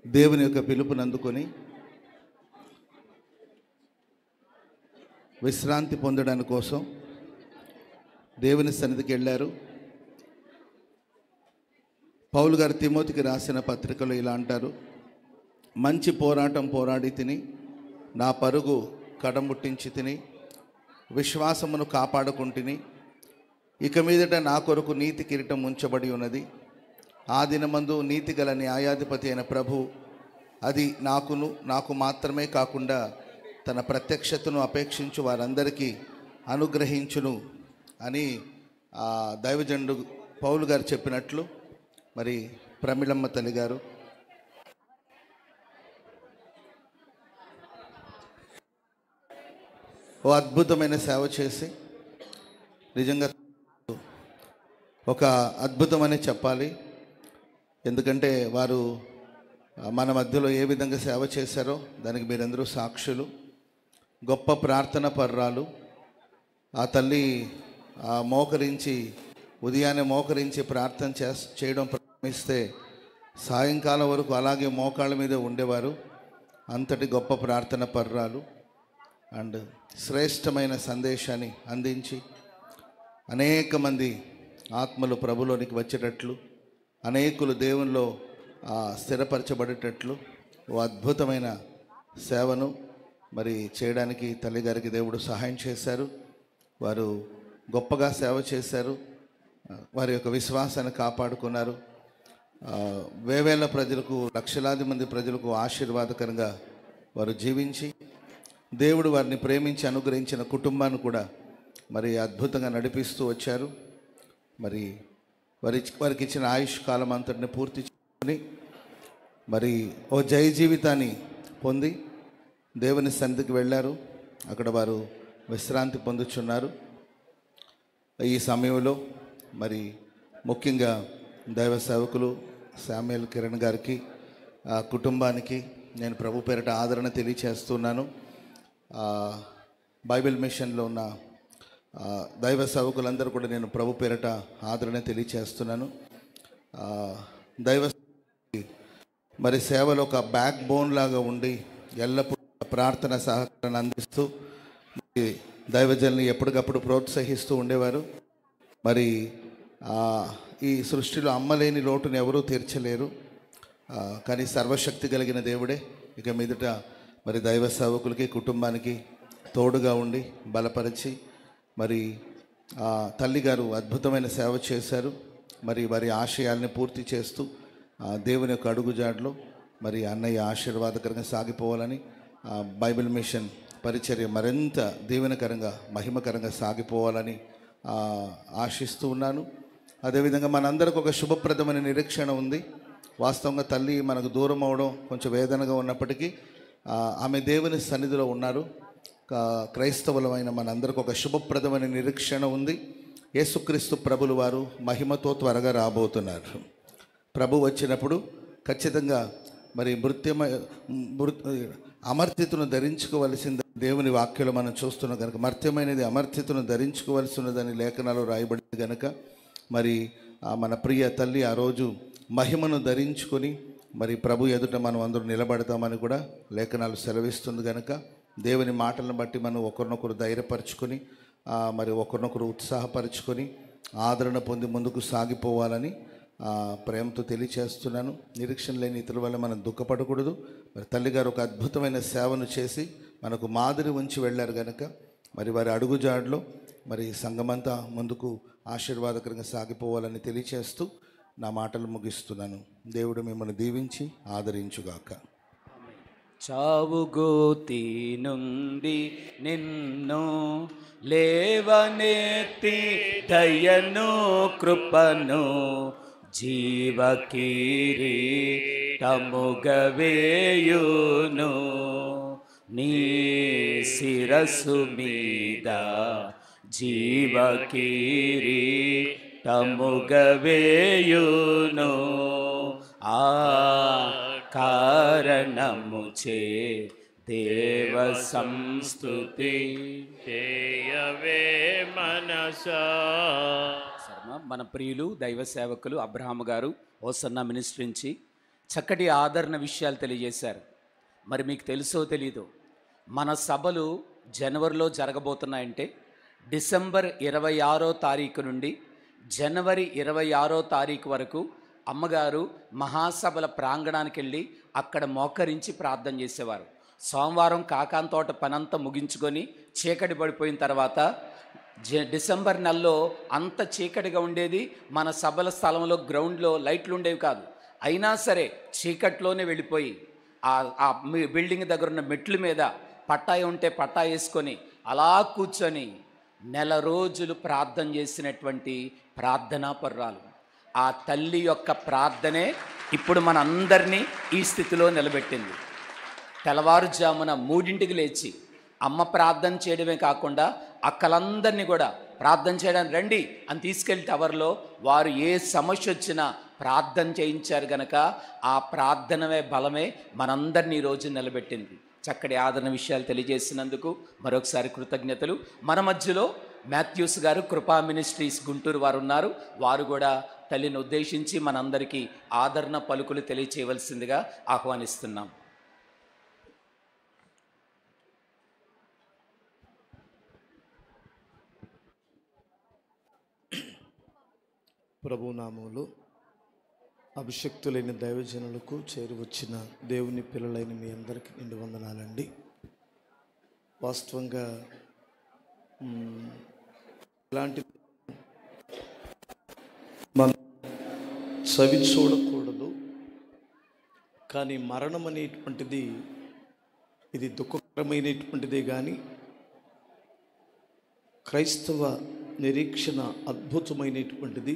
దేవుని యొక్క పిలుపుని అందుకొని విశ్రాంతి పొందడానికి కోసం దేవుని సన్నిధికి వెళ్ళారు. పౌలు గారు తిమోతికి రాసిన పత్రికలో ఇలా అంటారు, మంచి పోరాటం పోరాడి తిని నా పరుగు కడముట్టించి తిని విశ్వాసమును కాపాడుకుంటుని ఇక మీదట నా కొరకు నీతి కిరీటం ఉంచబడి ఉన్నది. ఆ దినమందు నీతి గల న్యాయాధిపతి అయిన ప్రభు అది నాకు మాత్రమే కాకుండా తన ప్రత్యక్షతను అపేక్షించు వారందరికీ అనుగ్రహించును అని దైవజనుడు పౌలు గారు చెప్పినట్లు మరి ప్రమిళమ్మ తల్లి గారు ఓ అద్భుతమైన సేవ చేసి నిజంగా ఒక అద్భుతమనే చెప్పాలి. ఎందుకంటే వారు మన మధ్యలో ఏ విధంగా సేవ చేశారో దానికి మీరందరూ సాక్షులు. గొప్ప ప్రార్థన పర్రాలు. ఆ తల్లి మోకరించి ఉదయాన్నే మోకరించి ప్రార్థన చేయడం ప్రారంభిస్తే సాయంకాలం వరకు అలాగే మోకాళ్ళ మీద ఉండేవారు. అంతటి గొప్ప ప్రార్థన పర్రాలు అండ్ శ్రేష్టమైన సందేశాన్ని అందించి అనేక మంది ఆత్మలు ప్రభులోనికి వచ్చేటట్లు, అనేకులు దేవునిలో స్థిరపరచబడేటట్లు ఓ అద్భుతమైన సేవను మరి చేయడానికి తల్లిగారికి దేవుడు సహాయం చేశారు. వారు గొప్పగా సేవ చేశారు. వారి యొక్క విశ్వాసాన్ని కాపాడుకున్నారు. వేవేల ప్రజలకు, లక్షలాది మంది ప్రజలకు ఆశీర్వాదకరంగా వారు జీవించి దేవుడు వారిని ప్రేమించి అనుగ్రహించిన కుటుంబాన్ని కూడా మరి అద్భుతంగా నడిపిస్తూ వచ్చారు. మరి వారికి ఇచ్చిన ఆయుష్ కాలం అంతటిని పూర్తి చేసుకొని మరి ఓ జయ జీవితాన్ని పొంది దేవుని సన్నిధికి వెళ్ళారు. అక్కడ వారు విశ్రాంతి పొందుచున్నారు. ఈ సమయంలో మరి ముఖ్యంగా దైవ సేవకులు శామ్యూల్ కిరణ్ గారికి, ఆ కుటుంబానికి నేను ప్రభు పేరిట ఆదరణ తెలియచేస్తున్నాను. బైబిల్ మిషన్లో ఉన్న దైవ సేవకులందరూ కూడా నేను ప్రభు పేరిట ఆదరణ తెలియచేస్తున్నాను. దైవ మరి సేవలో ఒక బ్యాక్ బోన్ లాగా ఉండి ఎల్లప్పుడూ ప్రార్థన సహకారాన్ని అందిస్తూ మరి దైవజనుల్ని ఎప్పటికప్పుడు ప్రోత్సహిస్తూ ఉండేవారు. మరి ఈ సృష్టిలో అమ్మలేని లోటును ఎవరూ తీర్చలేరు, కానీ సర్వశక్తి కలిగిన దేవుడే ఇక మీదట మరి దైవ సేవకులకి కుటుంబానికి తోడుగా ఉండి బలపరిచి మరి తల్లిగారు అద్భుతమైన సేవ చేశారు. మరి వారి ఆశయాల్ని పూర్తి చేస్తూ దేవుని యొక్క అడుగుజాడలో మరి అన్నయ్య ఆశీర్వాదకరంగా సాగిపోవాలని, బైబిల్ మిషన్ పరిచర్య మరింత దీవెనకరంగా మహిమకరంగా సాగిపోవాలని ఆశిస్తూ ఉన్నాను. అదేవిధంగా మనందరికి ఒక శుభప్రదమైన నిరీక్షణ ఉంది. వాస్తవంగా తల్లి మనకు దూరం అవడం కొంచెం వేదనగా ఉన్నప్పటికీ ఆమె దేవుని సన్నిధిలో ఉన్నారు. క్రైస్తవులమైన మనందరికి ఒక శుభప్రదమైన నిరీక్షణ ఉంది. యేసుక్రీస్తు ప్రభులు వారు మహిమతో త్వరగా రాబోతున్నారు. ప్రభు వచ్చినప్పుడు ఖచ్చితంగా మరి అమర్త్యతను ధరించుకోవలసింది దేవుని వాక్యంలో మనం చూస్తున్నాం కనుక, మర్త్యమైనది అమర్త్యతను ధరించుకోవలసినదని లేఖనాలు రాయబడింది కనుక మరి మన ప్రియ తల్లి ఆ రోజు మహిమను ధరించుకొని మరి ప్రభు ఎదుట మనం అందరూ నిలబడతామని కూడా లేఖనాలు సెలవిస్తుంది కనుక దేవుని మాటలను బట్టి మనం ఒకరినొకరు ధైర్యపరచుకొని మరి ఒకరినొకరు ఉత్సాహపరచుకొని ఆదరణ పొంది ముందుకు సాగిపోవాలని ప్రేమతో తెలియచేస్తున్నాను. నిరీక్షణ లేని ఇతరుల వల్ల మనం దుఃఖపడకూడదు. మరి తల్లిగారు ఒక అద్భుతమైన సేవను చేసి మనకు మాదిరి ఉంచి వెళ్ళారు కనుక మరి వారి అడుగుజాడలో మరి సంఘమంతా ముందుకు ఆశీర్వాదకరంగా సాగిపోవాలని తెలియచేస్తూ నా మాటలు ముగిస్తున్నాను. దేవుడు మిమ్మల్ని దీవించి ఆదరించుగాక. చావుగోతి నుండి నిన్ను లేవనెత్తి దయను కృపను జీవకిరీటముగవేయును నీ శిరస్సు మీద జీవకిరీటముగవేయును ఆ కారణముచే దేవ సంస్తుతి చేయవే మనసా. మన ప్రియులు దైవ సేవకులు అబ్రహాం గారు ఓసన్న మినిస్ట్రీ నుంచి చక్కటి ఆదరణ విషయాలు తెలియజేశారు. మరి మీకు తెలుసో తెలీదో, మన సభలు జనవరిలో జరగబోతున్నాయంటే డిసెంబర్ 26వ తారీఖు నుండి జనవరి 26వ తారీఖు వరకు అమ్మగారు మహాసభల ప్రాంగణానికి వెళ్ళి అక్కడ మోకరించి ప్రార్థన చేసేవారు. సోమవారం కాకాంతోట పనంతా ముగించుకొని చీకటి పడిపోయిన తర్వాత డిసెంబర్ నెలలో అంత చీకటిగా ఉండేది. మన సభల స్థలంలో గ్రౌండ్లో లైట్లు ఉండేవి కాదు. అయినా సరే చీకట్లోనే వెళ్ళిపోయి ఆ బిల్డింగ్ దగ్గర ఉన్న మెట్ల మీద పట్టాయి ఉంటే పట్టా వేసుకొని అలా కూర్చొని నెల రోజులు ప్రార్థన చేసినటువంటి ప్రార్థనా పర్రాలు. ఆ తల్లి యొక్క ప్రార్థనే ఇప్పుడు మనందరినీ ఈ స్థితిలో నిలబెట్టింది. తెల్లవారుజామున 3ంటికి లేచి అమ్మ ప్రార్థన చేయడమే కాకుండా అక్కలందరినీ కూడా ప్రార్థన చేయడానికి రండి అని తీసుకెళ్ళి టవర్లో వారు ఏ సమస్య వచ్చినా ప్రార్థన చేయించారు గనక ఆ ప్రార్థనమే బలమే మనందరినీ ఈరోజు నిలబెట్టింది. చక్కటి ఆదరణ విషయాలు తెలియజేసినందుకు మరొకసారి కృతజ్ఞతలు. మన మధ్యలో మాథ్యూస్ గారు కృపా మినిస్ట్రీస్ గుంటూరు వారు ఉన్నారు. వారు కూడా తల్లిని ఉద్దేశించి మనందరికీ ఆదరణ పలుకులు తెలియచేయవలసిందిగా ఆహ్వానిస్తున్నాం. ప్రభునామములో అభిషక్తులైన దైవజనులకు చేరువచ్చిన దేవుని పిల్లలైన మీ అందరికీ నిండు వందనాలండి. వాస్తవంగా ఇలాంటి మనం చవి చూడకూడదు, కానీ మరణం అనేటువంటిది ఇది దుఃఖకరమైనటువంటిదే. కానీ క్రైస్తవ నిరీక్షణ అద్భుతమైనటువంటిది.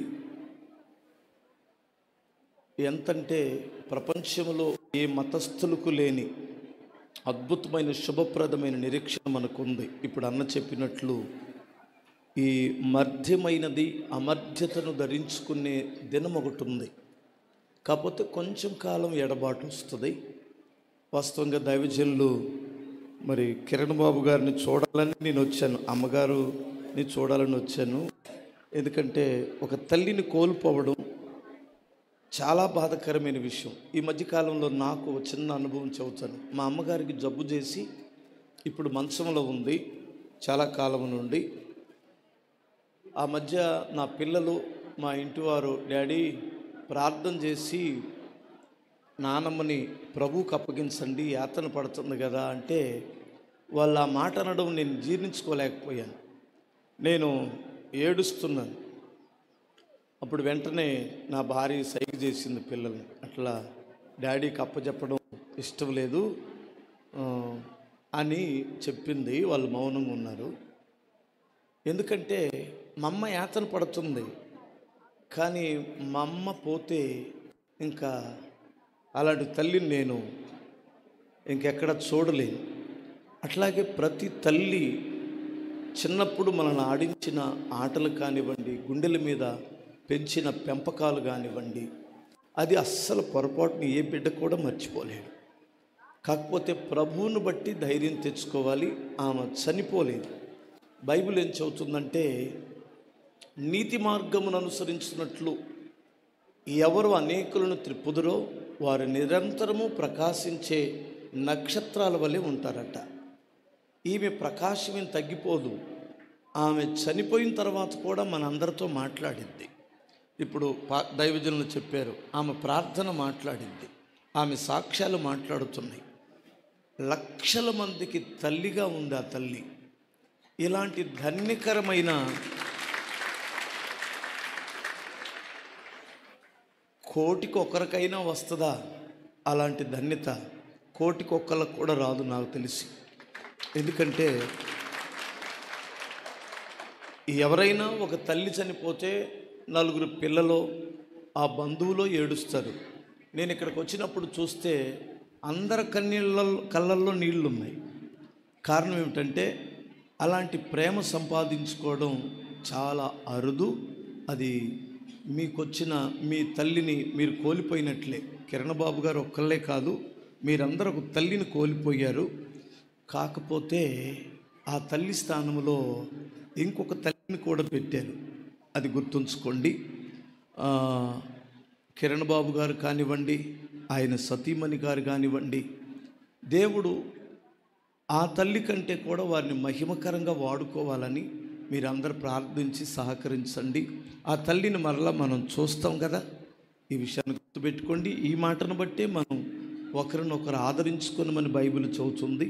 ఎంతంటే ప్రపంచంలో ఏ మతస్థులకు లేని అద్భుతమైన శుభప్రదమైన నిరీక్షణ మనకుంది. ఇప్పుడు అన్న చెప్పినట్లు ఈ మధ్యమైనది అమర్ధ్యతను ధరించుకునే దినం ఒకటి ఉంది. కాకపోతే కొంచెం కాలం ఎడబాటు వస్తుంది. వాస్తవంగా దైవజనులు మరి కిరణ్ బాబు గారిని చూడాలని నేను వచ్చాను, అమ్మగారుని చూడాలని వచ్చాను. ఎందుకంటే ఒక తల్లిని కోల్పోవడం చాలా బాధాకరమైన విషయం. ఈ మధ్యకాలంలో నాకు చిన్న అనుభవం చెబుతాను. మా అమ్మగారికి జబ్బు చేసి ఇప్పుడు మంచంలో ఉంది చాలా కాలం నుండి. ఆ మధ్య నా పిల్లలు మా ఇంటివారు, డాడీ ప్రార్థన చేసి నానమ్మని ప్రభువుకి అప్పగించండి, యాతన పడుతుంది కదా అంటే వాళ్ళు ఆ మాట అనడం నేను జీర్ణించుకోలేకపోయాను. నేను ఏడుస్తున్నాను. అప్పుడు వెంటనే నా భార్య సైగ చేసింది పిల్లల్ని, అట్లా డాడీకి అప్పచెప్పడం ఇష్టం లేదు అని చెప్పింది. వాళ్ళు మౌనంగా ఉన్నారు. ఎందుకంటే మా అమ్మ యాతన పడుతుంది, కానీ మా అమ్మ పోతే ఇంకా అలాంటి తల్లిని నేను ఇంకెక్కడ చూడలేను. అట్లాగే ప్రతి తల్లి చిన్నప్పుడు మనల్ని ఆడించిన ఆటలు కానివ్వండి, గుండెల మీద పెంచిన పెంపకాలు కానివ్వండి, అది అస్సలు పొరపాటుని ఏ బిడ్డ కూడా మర్చిపోలేడు. కాకపోతే ప్రభువును బట్టి ధైర్యం తెచ్చుకోవాలి. ఆమె చనిపోలేదు. బైబిల్ ఏం చెబుతుందంటే, నీతి మార్గమును అనుసరించినట్లు ఎవరు అనేకులను త్రిప్పుదురో వారు నిరంతరము ప్రకాశించే నక్షత్రాల వలె ఉంటారట. ఈమె ప్రకాశం ఏం తగ్గిపోదు. ఆమె చనిపోయిన తర్వాత కూడా మనందరితో మాట్లాడింది. ఇప్పుడు దైవజనులు చెప్పారు, ఆమె ప్రార్థన మాట్లాడింది, ఆమె సాక్ష్యాలు మాట్లాడుతున్నాయి. లక్షల మందికి తల్లిగా ఉంది ఆ తల్లి. ఇలాంటి ధన్యకరమైన కోటికి ఒకరికైనా వస్తుందా అలాంటి ధన్యత? కోటికి ఒక్కరికి కూడా రాదు నాకు తెలిసి. ఎందుకంటే ఎవరైనా ఒక తల్లి చనిపోతే నలుగురు పిల్లలు ఆ బంధువులో ఏడుస్తారు. నేను ఇక్కడికి వచ్చినప్పుడు చూస్తే అందరి కళ్ళల్లో నీళ్ళు ఉన్నాయి. కారణం ఏమిటంటే అలాంటి ప్రేమ సంపాదించుకోవడం చాలా అరుదు. అది మీకొచ్చిన మీ తల్లిని మీరు కోల్పోయినట్లే. కిరణ్ బాబు గారు ఒక్కళ్ళే కాదు, మీరందరూ ఒక తల్లిని కోల్పోయారు. కాకపోతే ఆ తల్లి స్థానంలో ఇంకొక తల్లిని కూడా పెట్టారు, అది గుర్తుంచుకోండి. కిరణ్ బాబు గారు కానివ్వండి, ఆయన సతీమణి గారు కానివ్వండి, దేవుడు ఆ తల్లి కంటే కూడా వారిని మహిమకరంగా వాడుకోవాలని మీరందరూ ప్రార్థించి సహకరించండి. ఆ తల్లిని మరలా మనం చూస్తాం కదా. ఈ విషయాన్ని గుర్తుపెట్టుకోండి. ఈ మాటను బట్టే మనం ఒకరినొకరు ఆదరించుకున్నామని బైబిల్ చెబుతుంది.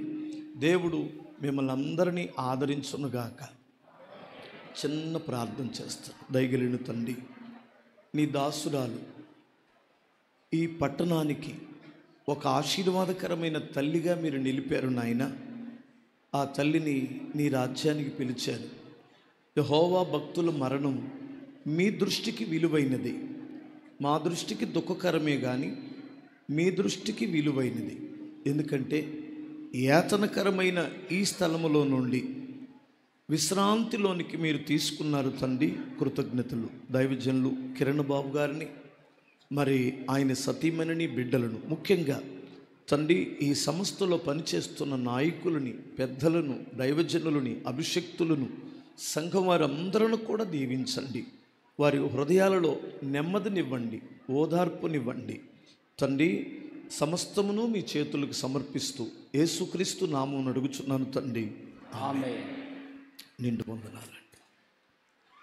దేవుడు మిమ్మల్ని అందరినీ ఆదరించునుగాక. చిన్న ప్రార్థన చేస్తాను. దయగలిగిన తండ్రి, నీ దాసురాలు ఈ పట్టణానికి ఒక ఆశీర్వాదకరమైన తల్లిగా మీరు నిలిపారు నాయన. ఆ తల్లిని నీ రాజ్యానికి పిలిచారు. యెహోవా భక్తుల మరణం మీ దృష్టికి విలువైనది. మా దృష్టికి దుఃఖకరమే కానీ మీ దృష్టికి విలువైనది. ఎందుకంటే యాతనకరమైన ఈ స్థలములో నుండి విశ్రాంతిలోనికి మీరు తీసుకున్నారు తండ్రి. కృతజ్ఞతలు. దైవజనులు కిరణ్ బాబు గారిని, మరి ఆయన సతీమణిని, బిడ్డలను, ముఖ్యంగా తండ్రి ఈ సంస్థలో పనిచేస్తున్న నాయకులని, పెద్దలను, దైవజనులని, అభిషక్తులను, సంఘం వారందరూ కూడా దీవించండి. వారి హృదయాలలో నెమ్మదినివ్వండి, ఓదార్పునివ్వండి తండ్రి. సమస్తమును మీ చేతులకు సమర్పిస్తూ యేసుక్రీస్తు నామమున అడుగుచున్నాను తండ్రి. ఆమేన్. నిండు వందనాలండి.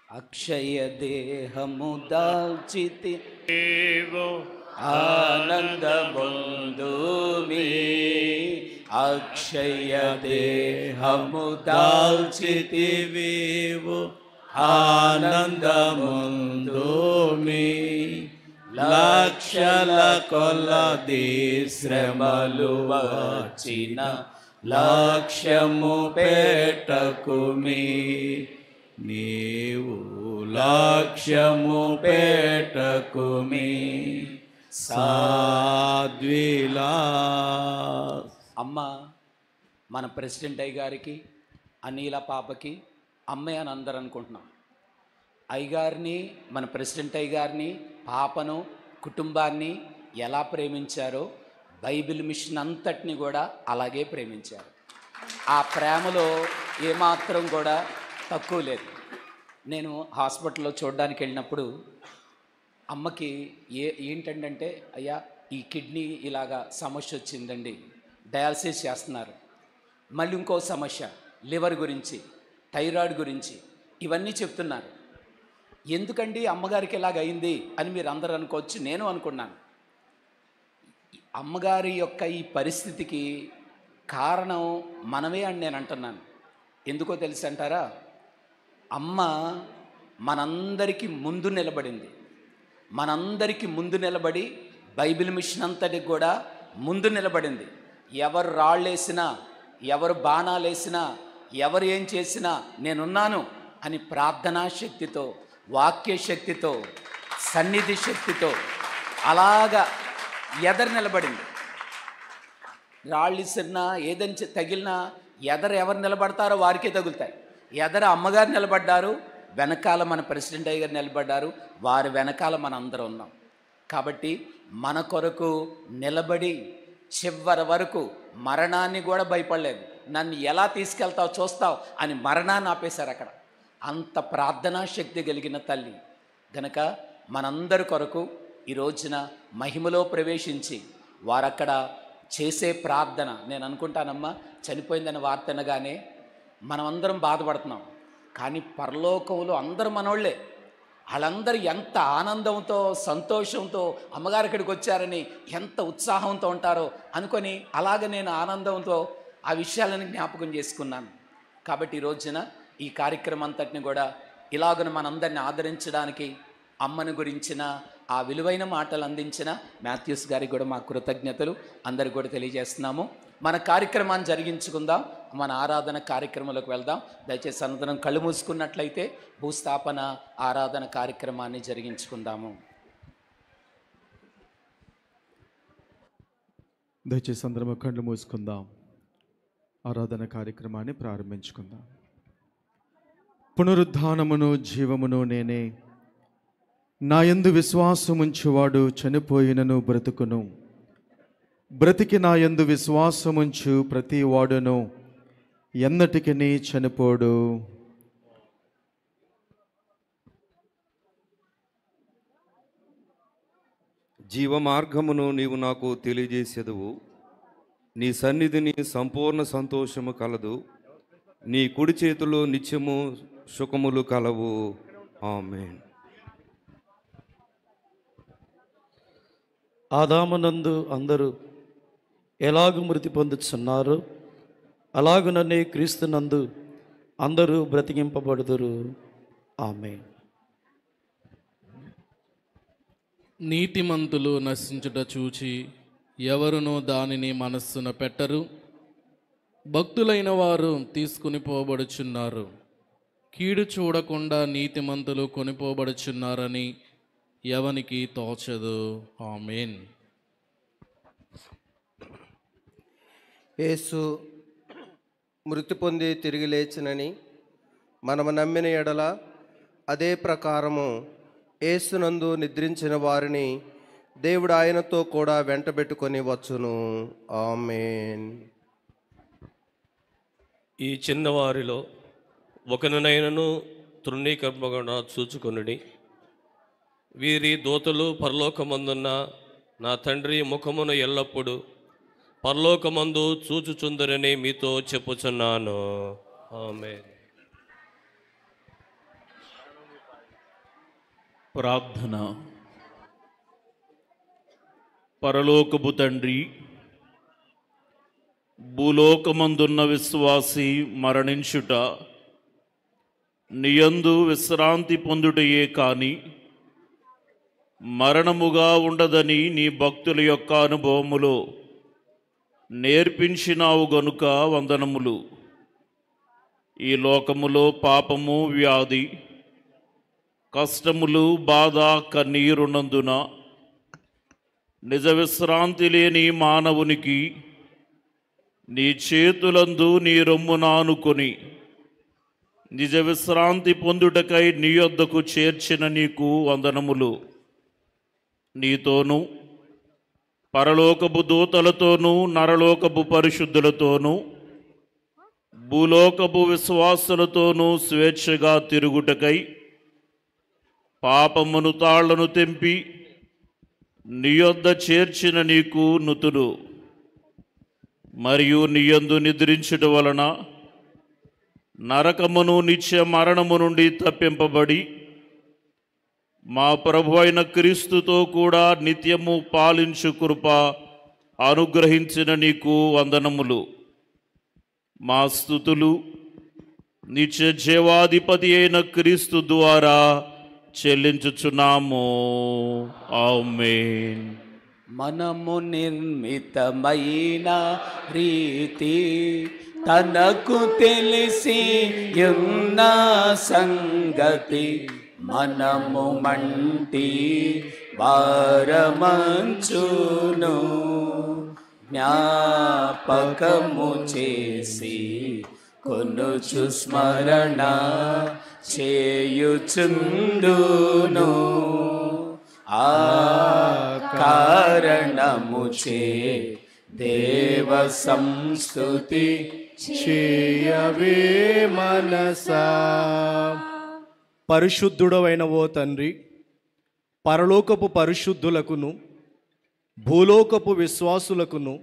అక్షయ దేహము దాల్చితి దేవో ఆనందముందుమి. అక్షయ దేహము దాల్చితివేవో ఆనందముందుమి. లక్షల కొలది శ్రమలు వచ్చిన లక్ష్యము పెట్టకుమి. నీవు లక్ష్యము పెట్టకుమి. సాద్విలా అమ్మ మన ప్రెసిడెంట్ అయ్యగారికి, అనిల పాపకి అమ్మే అని అందరు అనుకుంటున్నాం. అయ్యగారిని, మన ప్రెసిడెంట్ అయ్యగారిని, పాపను, కుటుంబాన్ని ఎలా ప్రేమించారో బైబిల్ మిషన్ అంతటిని కూడా అలాగే ప్రేమించారు. ఆ ప్రేమలో ఏమాత్రం కూడా తక్కువ లేదు. నేను హాస్పిటల్లో చూడడానికి వెళ్ళినప్పుడు అమ్మకి ఏంటంటే అయ్యా ఈ కిడ్నీ ఇలాగా సమస్య వచ్చిందండి, డయాలసిస్ చేస్తున్నారు, మళ్ళీ ఇంకో సమస్య లివర్ గురించి, థైరాయిడ్ గురించి, ఇవన్నీ చెప్తున్నారు. ఎందుకండి అమ్మగారికి ఇలాగ అయింది అని మీరు అందరూ అనుకోవచ్చు, నేను అనుకున్నాను. అమ్మగారి యొక్క ఈ పరిస్థితికి కారణం మనమే అని నేను అంటున్నాను. ఎందుకో తెలుసు అంటారా? అమ్మ మనందరికీ ముందు నిలబడింది. మనందరికీ ముందు నిలబడి బైబిల్ మిషన్ అంతటికి కూడా ముందు నిలబడింది. ఎవరు రాళ్ళేసినా, ఎవరు బాణాలేసినా, ఎవరు ఏం చేసినా నేనున్నాను అని ప్రార్థనా శక్తితో, వాక్య శక్తితో, సన్నిధి శక్తితో అలాగా ఎదరు నిలబడింది. రాళ్ళు ఇసిరినా ఏదని తగిలినా ఎదరు ఎవరు నిలబడతారో వారికే తగులుతాయి. ఎదరు అమ్మగారు నిలబడ్డారు, వెనకాల మన ప్రెసిడెంట్ అయ్య గారు నిలబడ్డారు, వారి వెనకాల మన అందరం ఉన్నాం. కాబట్టి మన కొరకు నిలబడి చివరి వరకు మరణాన్ని కూడా భయపడలేదు. నన్ను ఎలా తీసుకెళ్తావు చూస్తావు అని మరణాన్ని ఆపేశారు అక్కడ. అంత ప్రార్థనా శక్తి కలిగిన తల్లి గనక మనందరి కొరకు ఈ రోజున మహిమలో ప్రవేశించి వారక్కడ చేసే ప్రార్థన, నేను అనుకుంటానమ్మా, చనిపోయిందన్న వార్త అనగానే మనమందరం బాధపడుతున్నాం, కానీ పరలోకంలో అందరూ మనోళ్ళే. వాళ్ళందరూ ఎంత ఆనందంతో, సంతోషంతో అమ్మగారి ఇక్కడికి వచ్చారని ఎంత ఉత్సాహంతో ఉంటారో అనుకొని అలాగ నేను ఆనందంతో ఆ విషయాలను జ్ఞాపకం చేసుకున్నాను. కాబట్టి ఈ రోజున ఈ కార్యక్రమం అంతటిని కూడా ఇలాగను మనందరిని ఆదరించడానికి అమ్మను గురించిన ఆ విలువైన మాటలు అందించిన మాథ్యూస్ గారికి కూడా మా కృతజ్ఞతలు అందరికి కూడా తెలియజేస్తున్నాము. మన కార్యక్రమాన్ని జరిగించుకుందాం, మన ఆరాధన కార్యక్రమంలోకి వెళ్దాం. దయచేసి అందరం కళ్ళు మూసుకున్నట్లయితే భూస్థాపన ఆరాధన కార్యక్రమాన్ని జరిగించుకుందాము. దయచేసి అందరం కళ్ళు మూసుకుందాం, ఆరాధన కార్యక్రమాన్ని ప్రారంభించుకుందాం. పునరుద్ధానమును జీవమును నేనే, నా యందు విశ్వాసముంచువాడు చనిపోయినను బ్రతుకును, బ్రతికి నా యందు విశ్వాసముంచు ప్రతి వాడును ఎన్నటికి చనిపోడు. జీవ మార్గమును నీవు నాకు తెలియజేసేదువు, నీ సన్నిధిని సంపూర్ణ సంతోషము కలదు, నీ కుడి చేతిలో నిత్యము సుఖములు కలవు. ఆమేన్. ఆదామునందు అందరూ ఎలాగు మృతి పొందుతున్నారు, అలాగుననే క్రీస్తునందు అందరూ బ్రతికింపబడుదురు. ఆమేన్. నీతిమంతులు నశించుట చూచి ఎవరునూ దానిని మనస్సున పెట్టరు, భక్తులైన వారు తీసుకుని పోబడుచున్నారు. కీడు చూడకుండా నీతిమంతులు కొనిపోబడుచున్నారని ఎవనికి తోచదు. ఆమేన్. యేసు మృతి పొంది తిరిగి లేచినని మనము నమ్మిన ఎడల అదే ప్రకారము యేసునందు నిద్రించిన వారిని దేవుడు ఆయనతో కూడా వెంటబెట్టుకొని వచ్చును. ఆమేన్. ఈ చిన్నవారిలో ఒకరినైనను తృణీకరింపకుండా చూచుకొనుడి. వీరి దూతలు పరలోకమందున్న నా తండ్రి ముఖమును ఎల్లప్పుడూ పరలోకమందు చూచుచుందరని మీతో చెప్పుచున్నాను. ఆమేన్. ప్రార్థన. పరలోకపు తండ్రి, భూలోకమందున్న విశ్వాసి మరణించుట నియందు విశ్రాంతి పొందుటయే కాని మరణముగా ఉండదని నీ భక్తుల యొక్క అనుభవములో నేర్పించినావు గనుక వందనములు. ఈ లోకములో పాపము, వ్యాధి, కష్టములు, బాధ, కన్నీరున్నందున నిజ విశ్రాంతి లేని మానవునికి నీ చేతులందు నీ రొమ్మున ఆనుకొని నిజ విశ్రాంతి పొందుటకై నీ యొద్దకు చేర్చిన నీకు వందనములు. నీతోనూ పరలోకపు దూతలతోనూ నరలోకపు పరిశుద్ధులతోనూ భూలోకపు విశ్వాసులతోనూ స్వేచ్ఛగా తిరుగుటకై పాపమును తాళ్లను తెంపి నీ యొద్ద చేర్చిన నీకు నుతుడు మరియు నీయందు నిద్రించుట వలన నరకమును నిత్య మరణము నుండి తప్పింపబడి మా ప్రభు అయిన క్రీస్తుతో కూడా నిత్యము పాలించు కృప అనుగ్రహించిన నీకు వందనములు. మా స్తుతులు నిత్య జీవాధిపతి అయిన క్రీస్తు ద్వారా చెల్లించుచున్నాము. ఆమేన్. మనము నిర్మితమైన రీతి తనకు తెలిసి ఉన్న సంగతి మనము మంటి వారమంచును జ్ఞాపకము చేసి కొనుచు స్మరణ చేయుచుండును ఆ కారణముచే దేవ సంస్తుతి చేయవే మనసా. పరిశుద్ధుడవైన ఓ తండ్రి, పరలోకపు పరిశుద్ధులకును భూలోకపు విశ్వాసులకును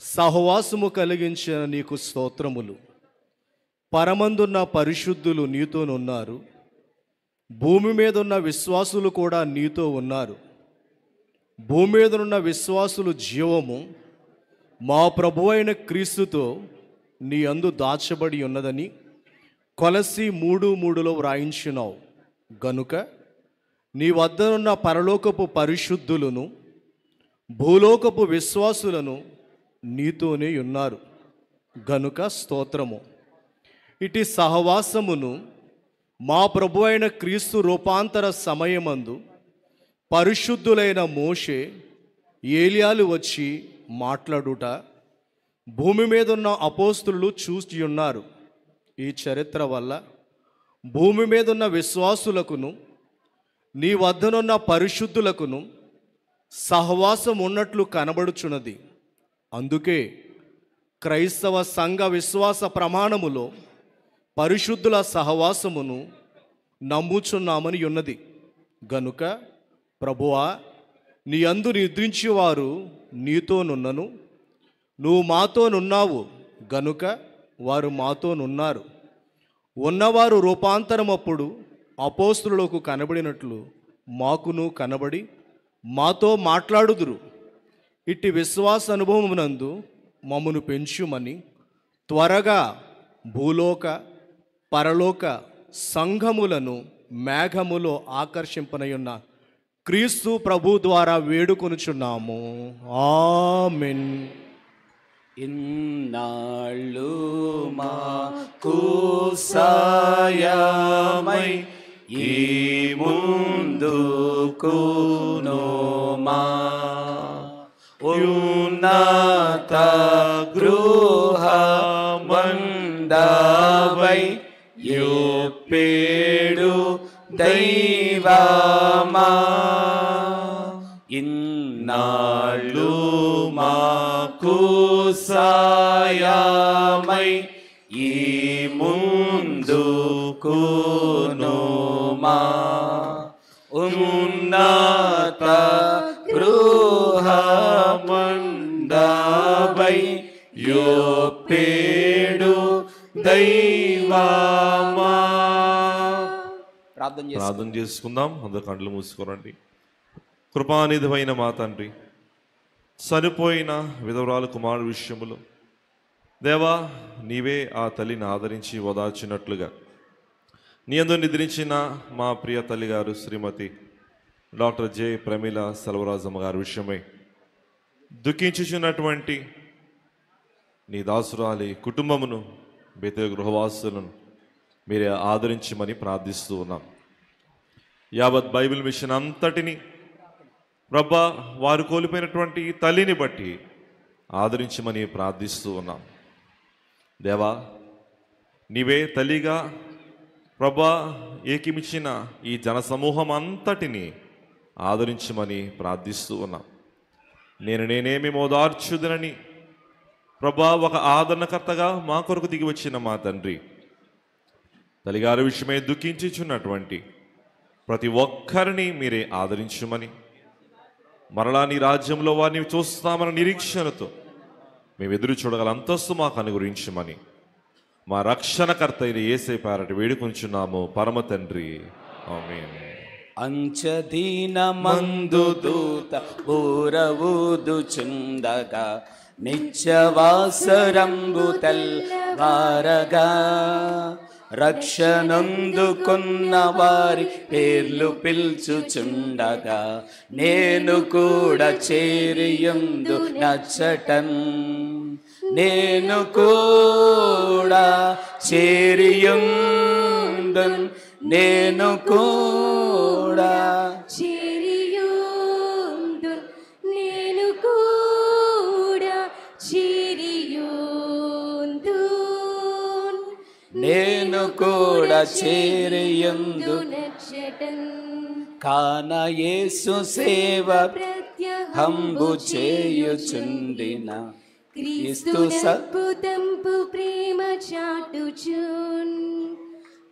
సహవాసము కలిగించిన నీకు స్తోత్రములు. పరమందున్న పరిశుద్ధులు నీతోనున్నారు, భూమి మీద ఉన్న విశ్వాసులు కూడా నీతో ఉన్నారు. భూమి మీద ఉన్న విశ్వాసులు జీవము మా ప్రభు అయిన క్రీస్తుతో నీ అందు దాచబడి ఉన్నదని కొలసి 3:3 వ్రాయించినావు గనుక నీ వద్దనున్న పరలోకపు పరిశుద్ధులను భూలోకపు విశ్వాసులను నీతోనే ఉన్నారు గనుక స్తోత్రము. ఇటు సహవాసమును మా ప్రభు అయిన క్రీస్తు రూపాంతర సమయమందు పరిశుద్ధులైన మోషే ఏలియాలు వచ్చి మాట్లాడుట భూమి మీద ఉన్న అపోస్తులు చూసి ఉన్నారు. ఈ చరిత్ర వల్ల భూమి మీద ఉన్న విశ్వాసులకును నీ వద్దనున్న పరిశుద్ధులకును సహవాసం ఉన్నట్లు కనబడుచున్నది. అందుకే క్రైస్తవ సంఘ విశ్వాస ప్రమాణములో పరిశుద్ధుల సహవాసమును నమ్ముచున్నామని ఉన్నది. గనుక ప్రభువా, నీ అందు నిద్రించేవారు నీతోనున్నను, నువ్వు మాతోనున్నావు గనుక వారు మాతోనున్నారు. ఉన్నవారు రూపాంతరమప్పుడు అపోస్తులకు కనబడినట్లు మాకును కనబడి మాతో మాట్లాడుదురు. ఇట్టి విశ్వాస అనుభవమునందు మమ్మను పెంచుమని త్వరగా భూలోక పరలోక సంఘములను మేఘములో ఆకర్షింపనయున్న క్రీస్తు ప్రభు ద్వారా వేడుకొనుచున్నాము. ఆమేన్. ఇన్నాళ్ళు మాకు సాయమై ఈ ముందుకును మా ఉన్నత గృహమందవై యోపేడు దైవమా ఇన్నాళ్ళు మాకు సాయమై ఈ ముందుకును మా ఉన్నత గృహమందవై యోపేడు దైవమా. ప్రార్థన చేసుకుందాం. అందరు కళ్ళు మూసుకోరండి. కృపానిధివైన మా తండ్రి, చనిపోయిన విధవరాలు కుమారుడు విషయములో దేవా, నీవే ఆ తల్లిని ఆదరించి ఓదార్చినట్లుగా నీ యందు నిద్రించిన మా ప్రియ తల్లి గారు శ్రీమతి డాక్టర్ జె ప్రమీల సెల్వరాజమ్మ గారి విషయమై దుఃఖించుచున్నటువంటి నీ దాసురాలి కుటుంబమును, బేతేలు గృహవాసులను మీరే ఆదరించమని ప్రార్థిస్తూ ఉన్నాం. యావత్ బైబిల్ మిషన్ అంతటిని ప్రభా, వారు కోల్పోయినటువంటి తల్లిని బట్టి ఆదరించమని ప్రార్థిస్తూ ఉన్నాం. దేవా, నీవే తల్లిగా ప్రభా ఏకిమిచ్చిన ఈ జనసమూహం అంతటిని ఆదరించమని ప్రార్థిస్తూ ఉన్నాం. నేనేమి ఓదార్చుదనని ప్రభా ఒక ఆదరణకర్తగా మా కొరకు దిగి వచ్చిన మా తండ్రి, తల్లిగారి విషయమై దుఃఖించుచున్నటువంటి ప్రతి ఒక్కరిని మీరే ఆదరించమని, మరలా నీ రాజ్యంలో వారిని చూస్తామన్న నిరీక్షణతో మేము ఎదురు చూడగల అంతస్తు మాకు అనుగురించమని మా రక్షణకర్త అయిన యేసయ్య పేరట వేడుకొంచున్నాము పరమ తండ్రి. ఆమేన్. అంచదీన మందు దూత ఊరవూదుచుండగా నిత్యవాసరంబు తెల్వారగా రక్షణందుకున్న వారి పేర్లు పిల్చుచుండగా నేను కూడా చేరియుందు నచ్చటన్, నేను కూడా చేరియుందున్, నేను కూడా చేరియుందున్, నేను కూడా చేరియుందున్, నేను కూడా చేరియుందు నచ్చటన్. కాన యేసు సేవ హంబు చేయుచుండిన క్రీస్తు అద్భుతంపు ప్రేమ చాటుచున్,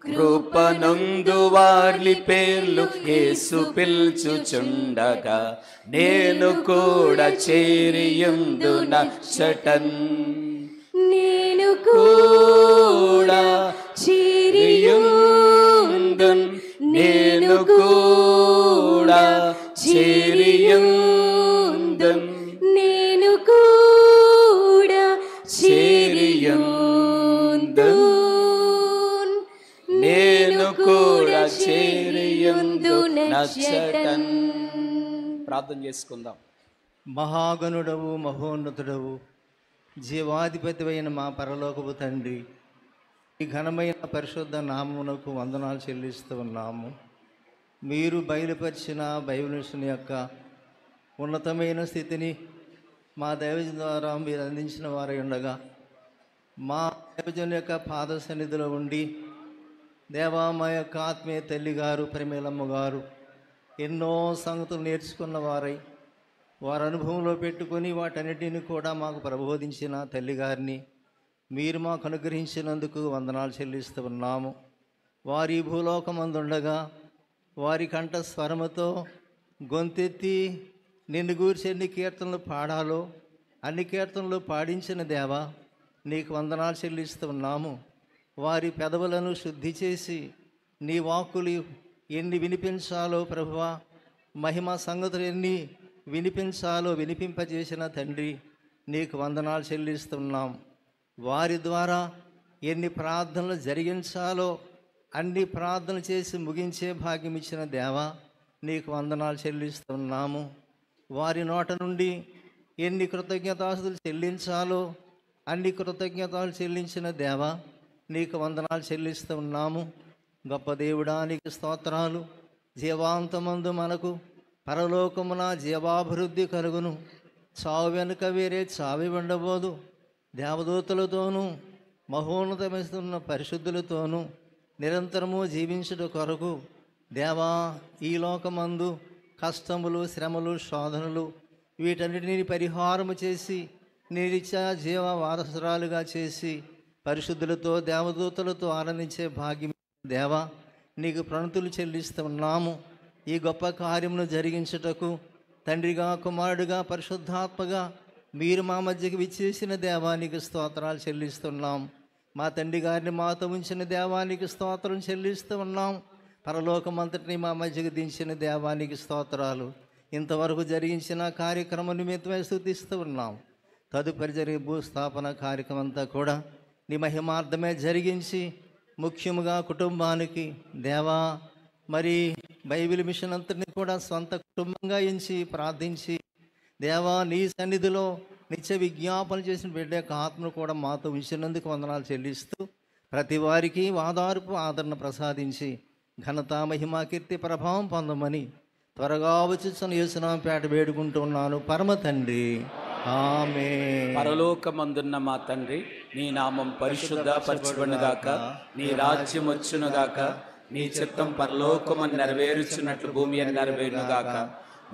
కృపనందు వారి పేర్లు యేసు పిల్చుచుండగా నేను కూడా చేరియుందు నచ్చటన్, నేను కూడా చేరియుందున్, నేను కూడా చేరియుందున్, నేను కూడా చేరియుందున్, నేను కూడా చేరియుందు నచ్చటన్. ప్రార్థన చేసుకుందాం. మహాగణుడవు, మహోన్నతుడవు, జీవాధిపతివైన మా పరలోకపు తండ్రి, ఈ ఘనమైన పరిశుద్ధ నామమునకు వందనాలు చెల్లిస్తూ ఉన్నాము. మీరు బయలుపరిచిన బైబిలుని యొక్క ఉన్నతమైన స్థితిని మా దైవజన ద్వారా మీరు అందించిన వారై ఉండగా, మా దైవజన యొక్క పాద సన్నిధిలో ఉండి దేవా, మా యొక్క ఆత్మీయ తల్లి గారు పరిమేలమ్మ గారు ఎన్నో సంగతులు నేర్చుకున్న వారై వారి అనుభవంలో పెట్టుకొని వాటన్నిటిని కూడా మాకు ప్రబోధించిన తల్లిగారిని మీరు మాకు అనుగ్రహించినందుకు వందనాలు చెల్లిస్తూ ఉన్నాము. వారి భూలోకమందుండగా వారి కంఠ స్వరముతో గొంతెత్తి నిన్ను గూర్చి ఎన్ని కీర్తనలు పాడాలో అన్ని కీర్తనలు పాడించిన దేవా, నీకు వందనాలు చెల్లిస్తూ ఉన్నాము. వారి పెదవులను శుద్ధి చేసి నీ వాక్కులు ఎన్ని వినిపించాలో ప్రభువా, మహిమ సంగతులు ఎన్ని వినిపించాలో వినిపింపజేసిన తండ్రి, నీకు వందనాలు చెల్లిస్తున్నాం. వారి ద్వారా ఎన్ని ప్రార్థనలు జరిగించాలో అన్ని ప్రార్థనలు చేసి ముగించే భాగ్యం ఇచ్చిన దేవా, నీకు వందనాలు చెల్లిస్తున్నాము. వారి నోట నుండి ఎన్ని కృతజ్ఞతాస్తులు చెల్లించాలో అన్ని కృతజ్ఞతలు చెల్లించిన దేవా, నీకు వందనాలు చెల్లిస్తున్నాము. గొప్ప దేవుడా, నీకు స్తోత్రాలు. జీవాంతమందు మనకు పరలోకమున జీవాభివృద్ధి కలుగును. చావు వెనుక వేరే చావి ఉండబోదు. దేవదూతలతోనూ మహోన్నతమిస్తున్న పరిశుద్ధులతోనూ నిరంతరము జీవించుట కొరకు దేవా, ఈ లోకమందు కష్టములు, శ్రమలు, శోధనలు వీటన్నిటిని పరిహారము చేసి నీరిచ్చా జీవ వారసురాలుగా చేసి పరిశుద్ధులతో దేవదూతలతో ఆనందించే భాగ్యం దేవా, నీకు ప్రణతులు చెల్లిస్తున్నాము. ఈ గొప్ప కార్యమును జరిగించుటకు తండ్రిగా, కుమారుడిగా, పరిశుద్ధాత్మగా మీరు మా మధ్యకి విచ్చేసిన దేవానికి స్తోత్రాలు చెల్లిస్తున్నాం. మా తండ్రి గారిని మాతో ఉంచిన దేవానికి స్తోత్రం చెల్లిస్తూ ఉన్నాం. పరలోకమంతటిని మా మధ్యకి దించిన దేవానికి స్తోత్రాలు. ఇంతవరకు జరిగించిన కార్యక్రమం నిమిత్తమై స్తుతిస్తూ ఉన్నాం. తదుపరి జరిగే భూస్థాపన కార్యక్రమం అంతా కూడా నీ మహిమార్థమే జరిగించి ముఖ్యముగా కుటుంబానికి దేవా, మరి బైబిల్ మిషన్ అంతటిని కూడా సొంత కుటుంబంగా ఎంచి ప్రార్థించి దేవా, నీ సన్నిధిలో నిత్య విజ్ఞాపన చేసిన బిడ్డ యొక్క ఆత్మను కూడా మాతో ఉంచినందుకు వందనాలు చెల్లిస్తూ ప్రతి వారికి వాదార్పు ఆదరణ ప్రసాదించి ఘనత, మహిమ, కీర్తి, ప్రభావం పొందమని త్వరగా వచ్చున్న యేసునామం పేట వేడుకుంటున్నాను పరమ తండ్రి. ఆమేన్. పరలోకమందున్న మా తండ్రి, నీ నామం పరిశుద్ధపరచబడునుగాక, నీ రాజ్యం వచ్చునుగాక, నీ చిత్తం పరలోకమని నెరవేరుచున్నట్లు భూమి అని నెరవేరునుగాక.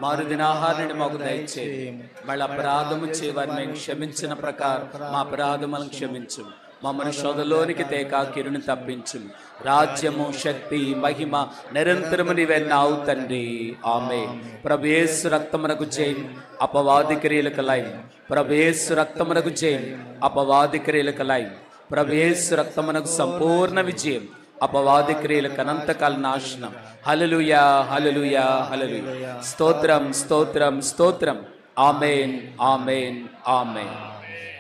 మారుదినాహారాన్ని మాకు దయచేయి. వాళ్ళ అపరాధము చేయవారిని క్షమించిన ప్రకారం మా అపరాధములను క్షమించు. మమ్మల్ని శోధలోనికి తేక కిరుని తప్పించుము. రాజ్యము, శక్తి, మహిమ నిరంతరము నీవెన్నావు తండ్రి. ఆమె ప్రభు యేసు రక్తమునకు జయం, అపవాది క్రియలకు లయం. ప్రభు యేసు రక్తమునకు జయం, అపవాది క్రియలకు లయం. ప్రభు యేసు రక్తమునకు సంపూర్ణ విజయం, అపవాది క్రియలకు అనంతకాల నాశనం. హల్లెలూయా, హల్లెలూయా, హల్లెలూయా. స్తోత్రం, స్తోత్రం, స్తోత్రం. ఆమేన్, ఆమేన్, ఆమేన్.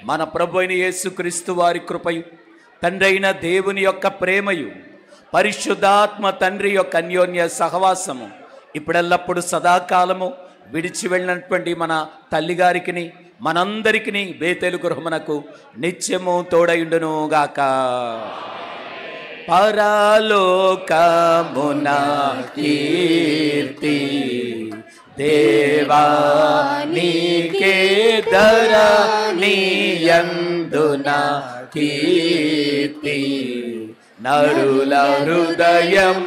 మన ప్రభు అయిన యేసుక్రీస్తు వారి కృపయు, తండ్రి అయిన దేవుని యొక్క ప్రేమయు, పరిశుద్ధాత్మ తండ్రి యొక్క అన్యోన్య సహవాసము ఇప్పుడెల్లప్పుడు సదాకాలము విడిచి వెళ్ళినటువంటి మన తల్లిగారికి, మనందరికీ బేతేలు గృహమునకు నిత్యము తోడయుండును గాక. పరలోకమున కీర్తి దేవా నీకే, ధరణియందున కీర్తి, నరుల హృదయములందు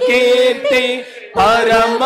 కీర్తి పరమ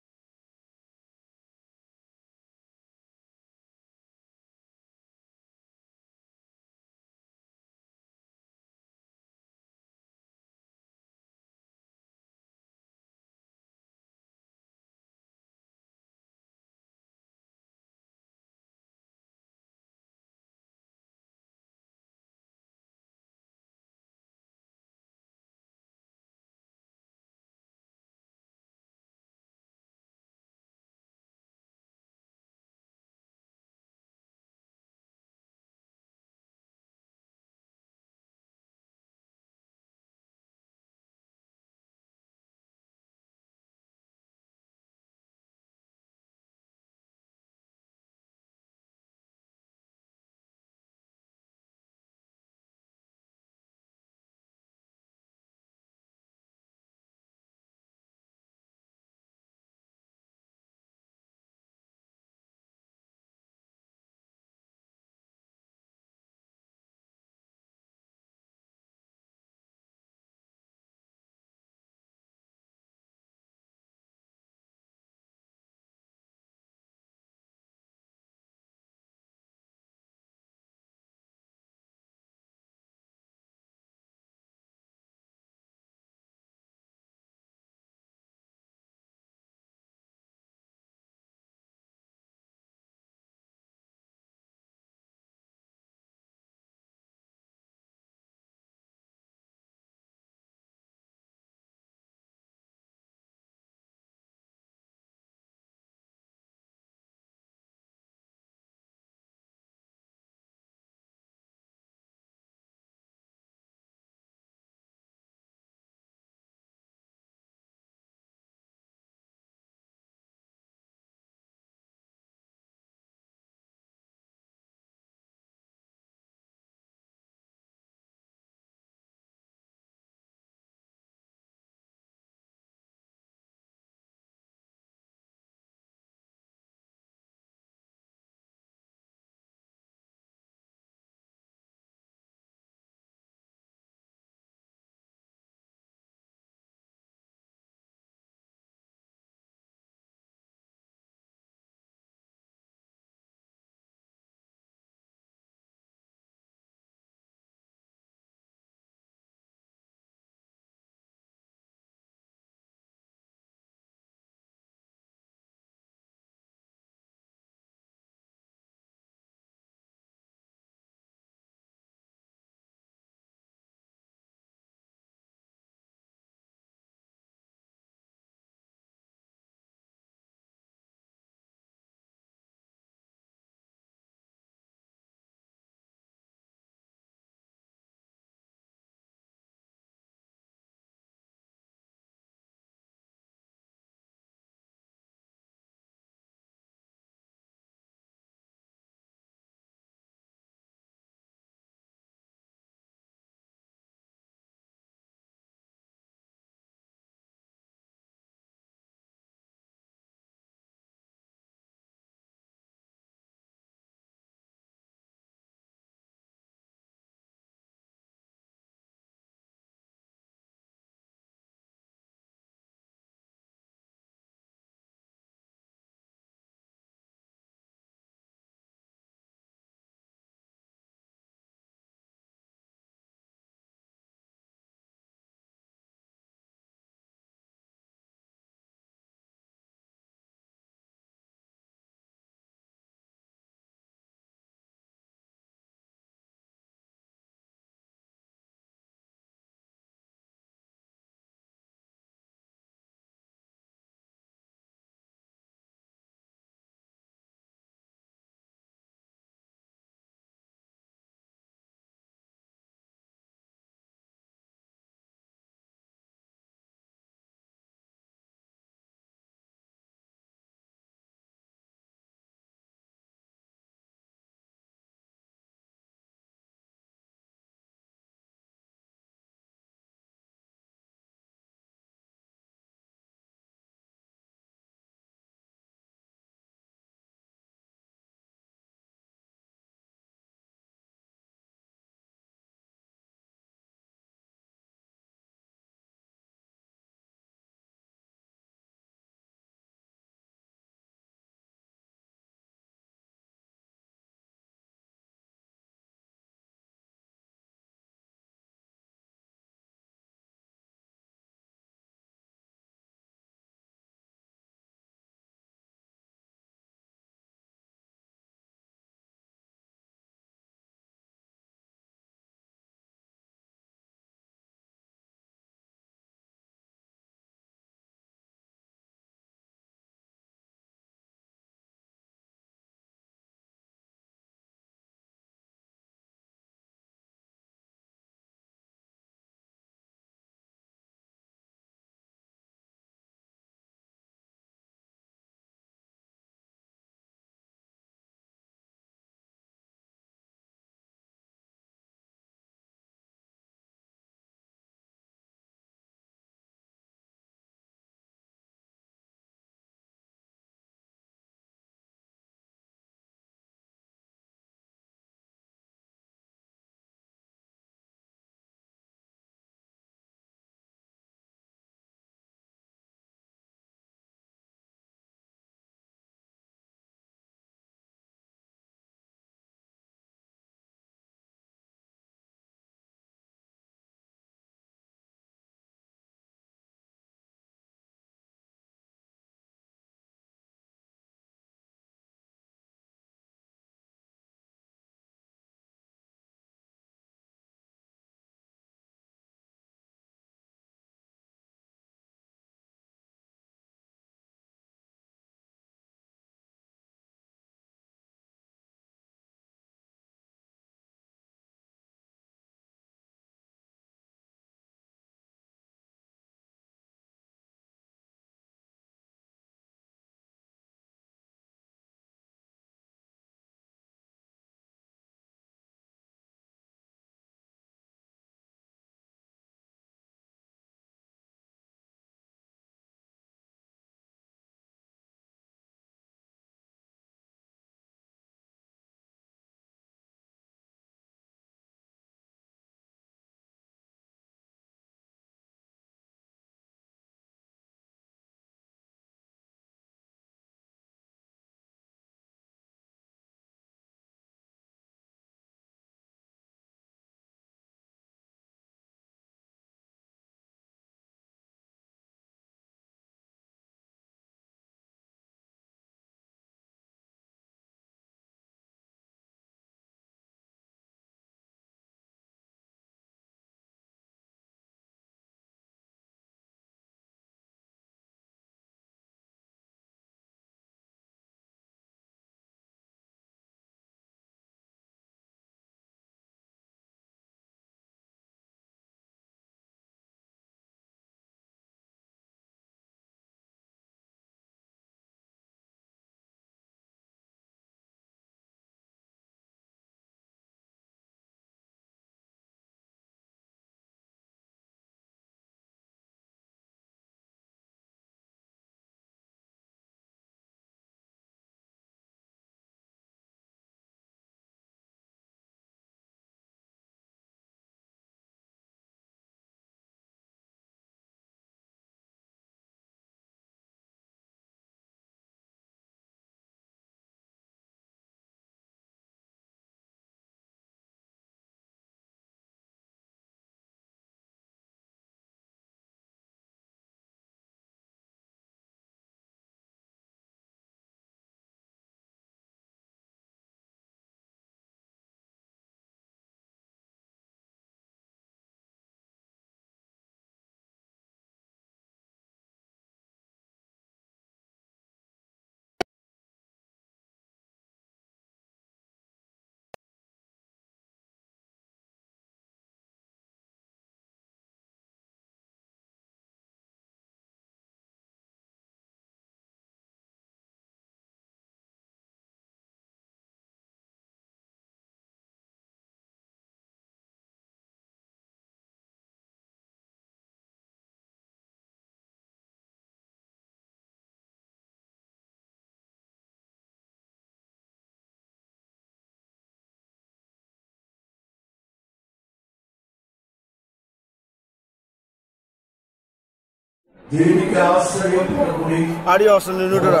దీనికి ఆశ్చర్యపడకుడి. ఆడియో వస్తుంది చూడరా.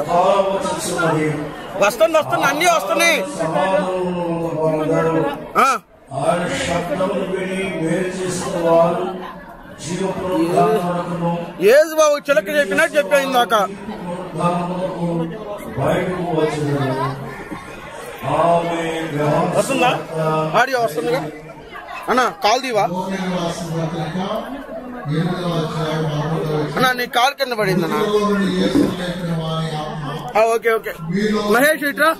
వస్తుంది అన్నీ వస్తున్నాయి. ఆయన శబ్దమును విని వేరు చేసిన వారు జీవపునరుద్ధానమునకును ఏజ్ బాబు చిలక చెప్పినట్టు చెప్పాను ఇందాక. బయటకు వచ్చును. ఆమేన్. వస్తుందా ఆడియో? వస్తుందిగా అన్న. కాల్ దీవా అన్నా, నీ కాల్ కింద పడింది అన్న. Okay okay. మహేష్ ఇట్రా.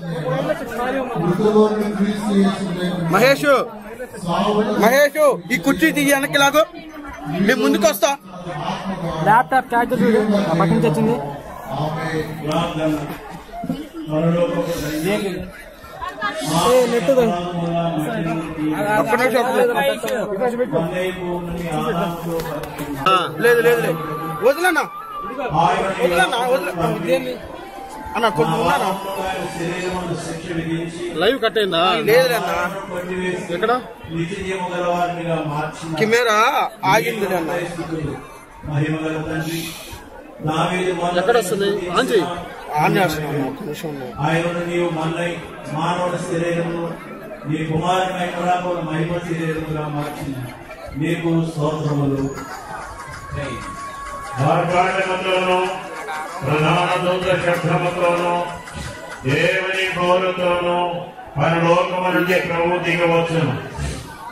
మహేష్ ఈ కుర్చీ తీసి వెనక్కి లాగు. మేము ముందుకు వస్తా. ల్యాప్టాప్ చార్జర్ చూడు పక్కన నుంచి వచ్చింది. లేదు లేదు లేదు వదిలన్నా అన్న కొంచెం ఉన్నానా? లైవ్ కట్ అయిందా? లేదన్నా. ఎక్కడ కెమెరా ఆగింది అన్న. ఎక్కడ వస్తుంది? ఆన్ చేయి. ఆన్ చేస్తున్నాను. ఒక నిమిషం. ఆయన నీవు మానవుల శరీరము నీ కుమారుడైన మహిమ శరీరముగా మార్చింది. నీకు స్తోత్రములు. ఆర్భాటముతోనూ ప్రధాన దూత శబ్దముతోనూ దేవుని బోరుతోనూ పరలోకము నుండి ప్రభువు దిగవచ్చును.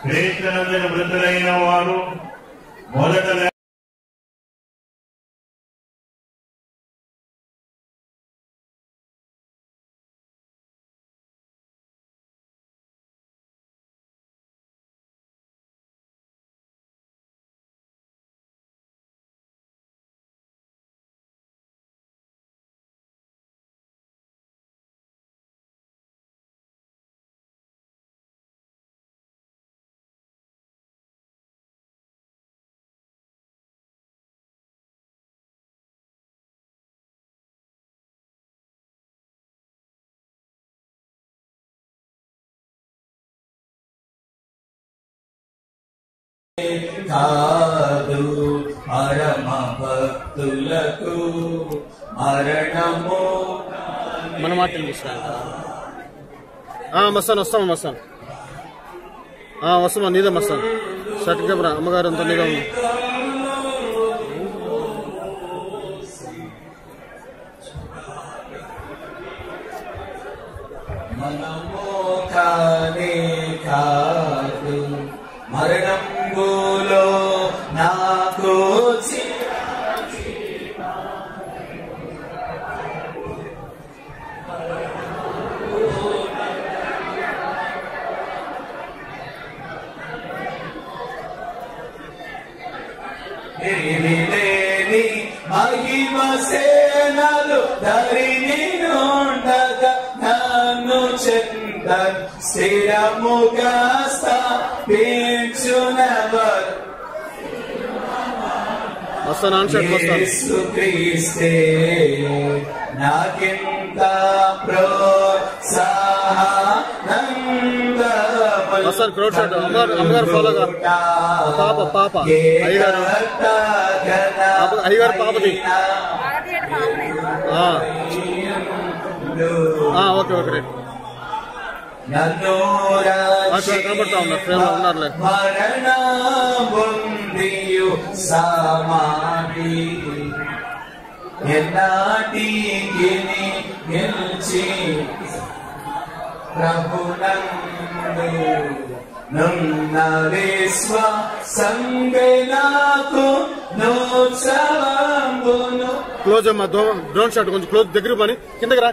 క్రీస్తునందున మృతులైన వారు మొదట కాదు పరమ భక్తులకు మరణము. మన మాట మస్తాను వస్తాం. వస్తామా? నీదే మస్తాను. షర్ట్ కెమెరా అమ్మగారు అంతా నీదే ఉంది. మనము కానే కాదు మరణంబులో నాకు లేని మహిమ సేనలు ధరిని ఉండగా నన్ను చెంద స్థిరముగా స్థాపించునవర్ యేసుక్రీస్తే నాకింత అమ్మగారు ఫాలోగా పాప అయ్యగారు పాపది. Okay okay right. కనబడతా ఉన్నారు ఫ్రేమ్ లో ఉన్నారులే. మరణబొందియు సమాధి ఎన్నాటికి గెలిచి ప్రభునందు నున్న విశ్వాసంగే నాకు నోత్సవంబును. క్లోజ్ అమ్మా. డ్రోన్ షాట్ కొంచెం క్లోజ్ దగ్గర పని కిందకి రా.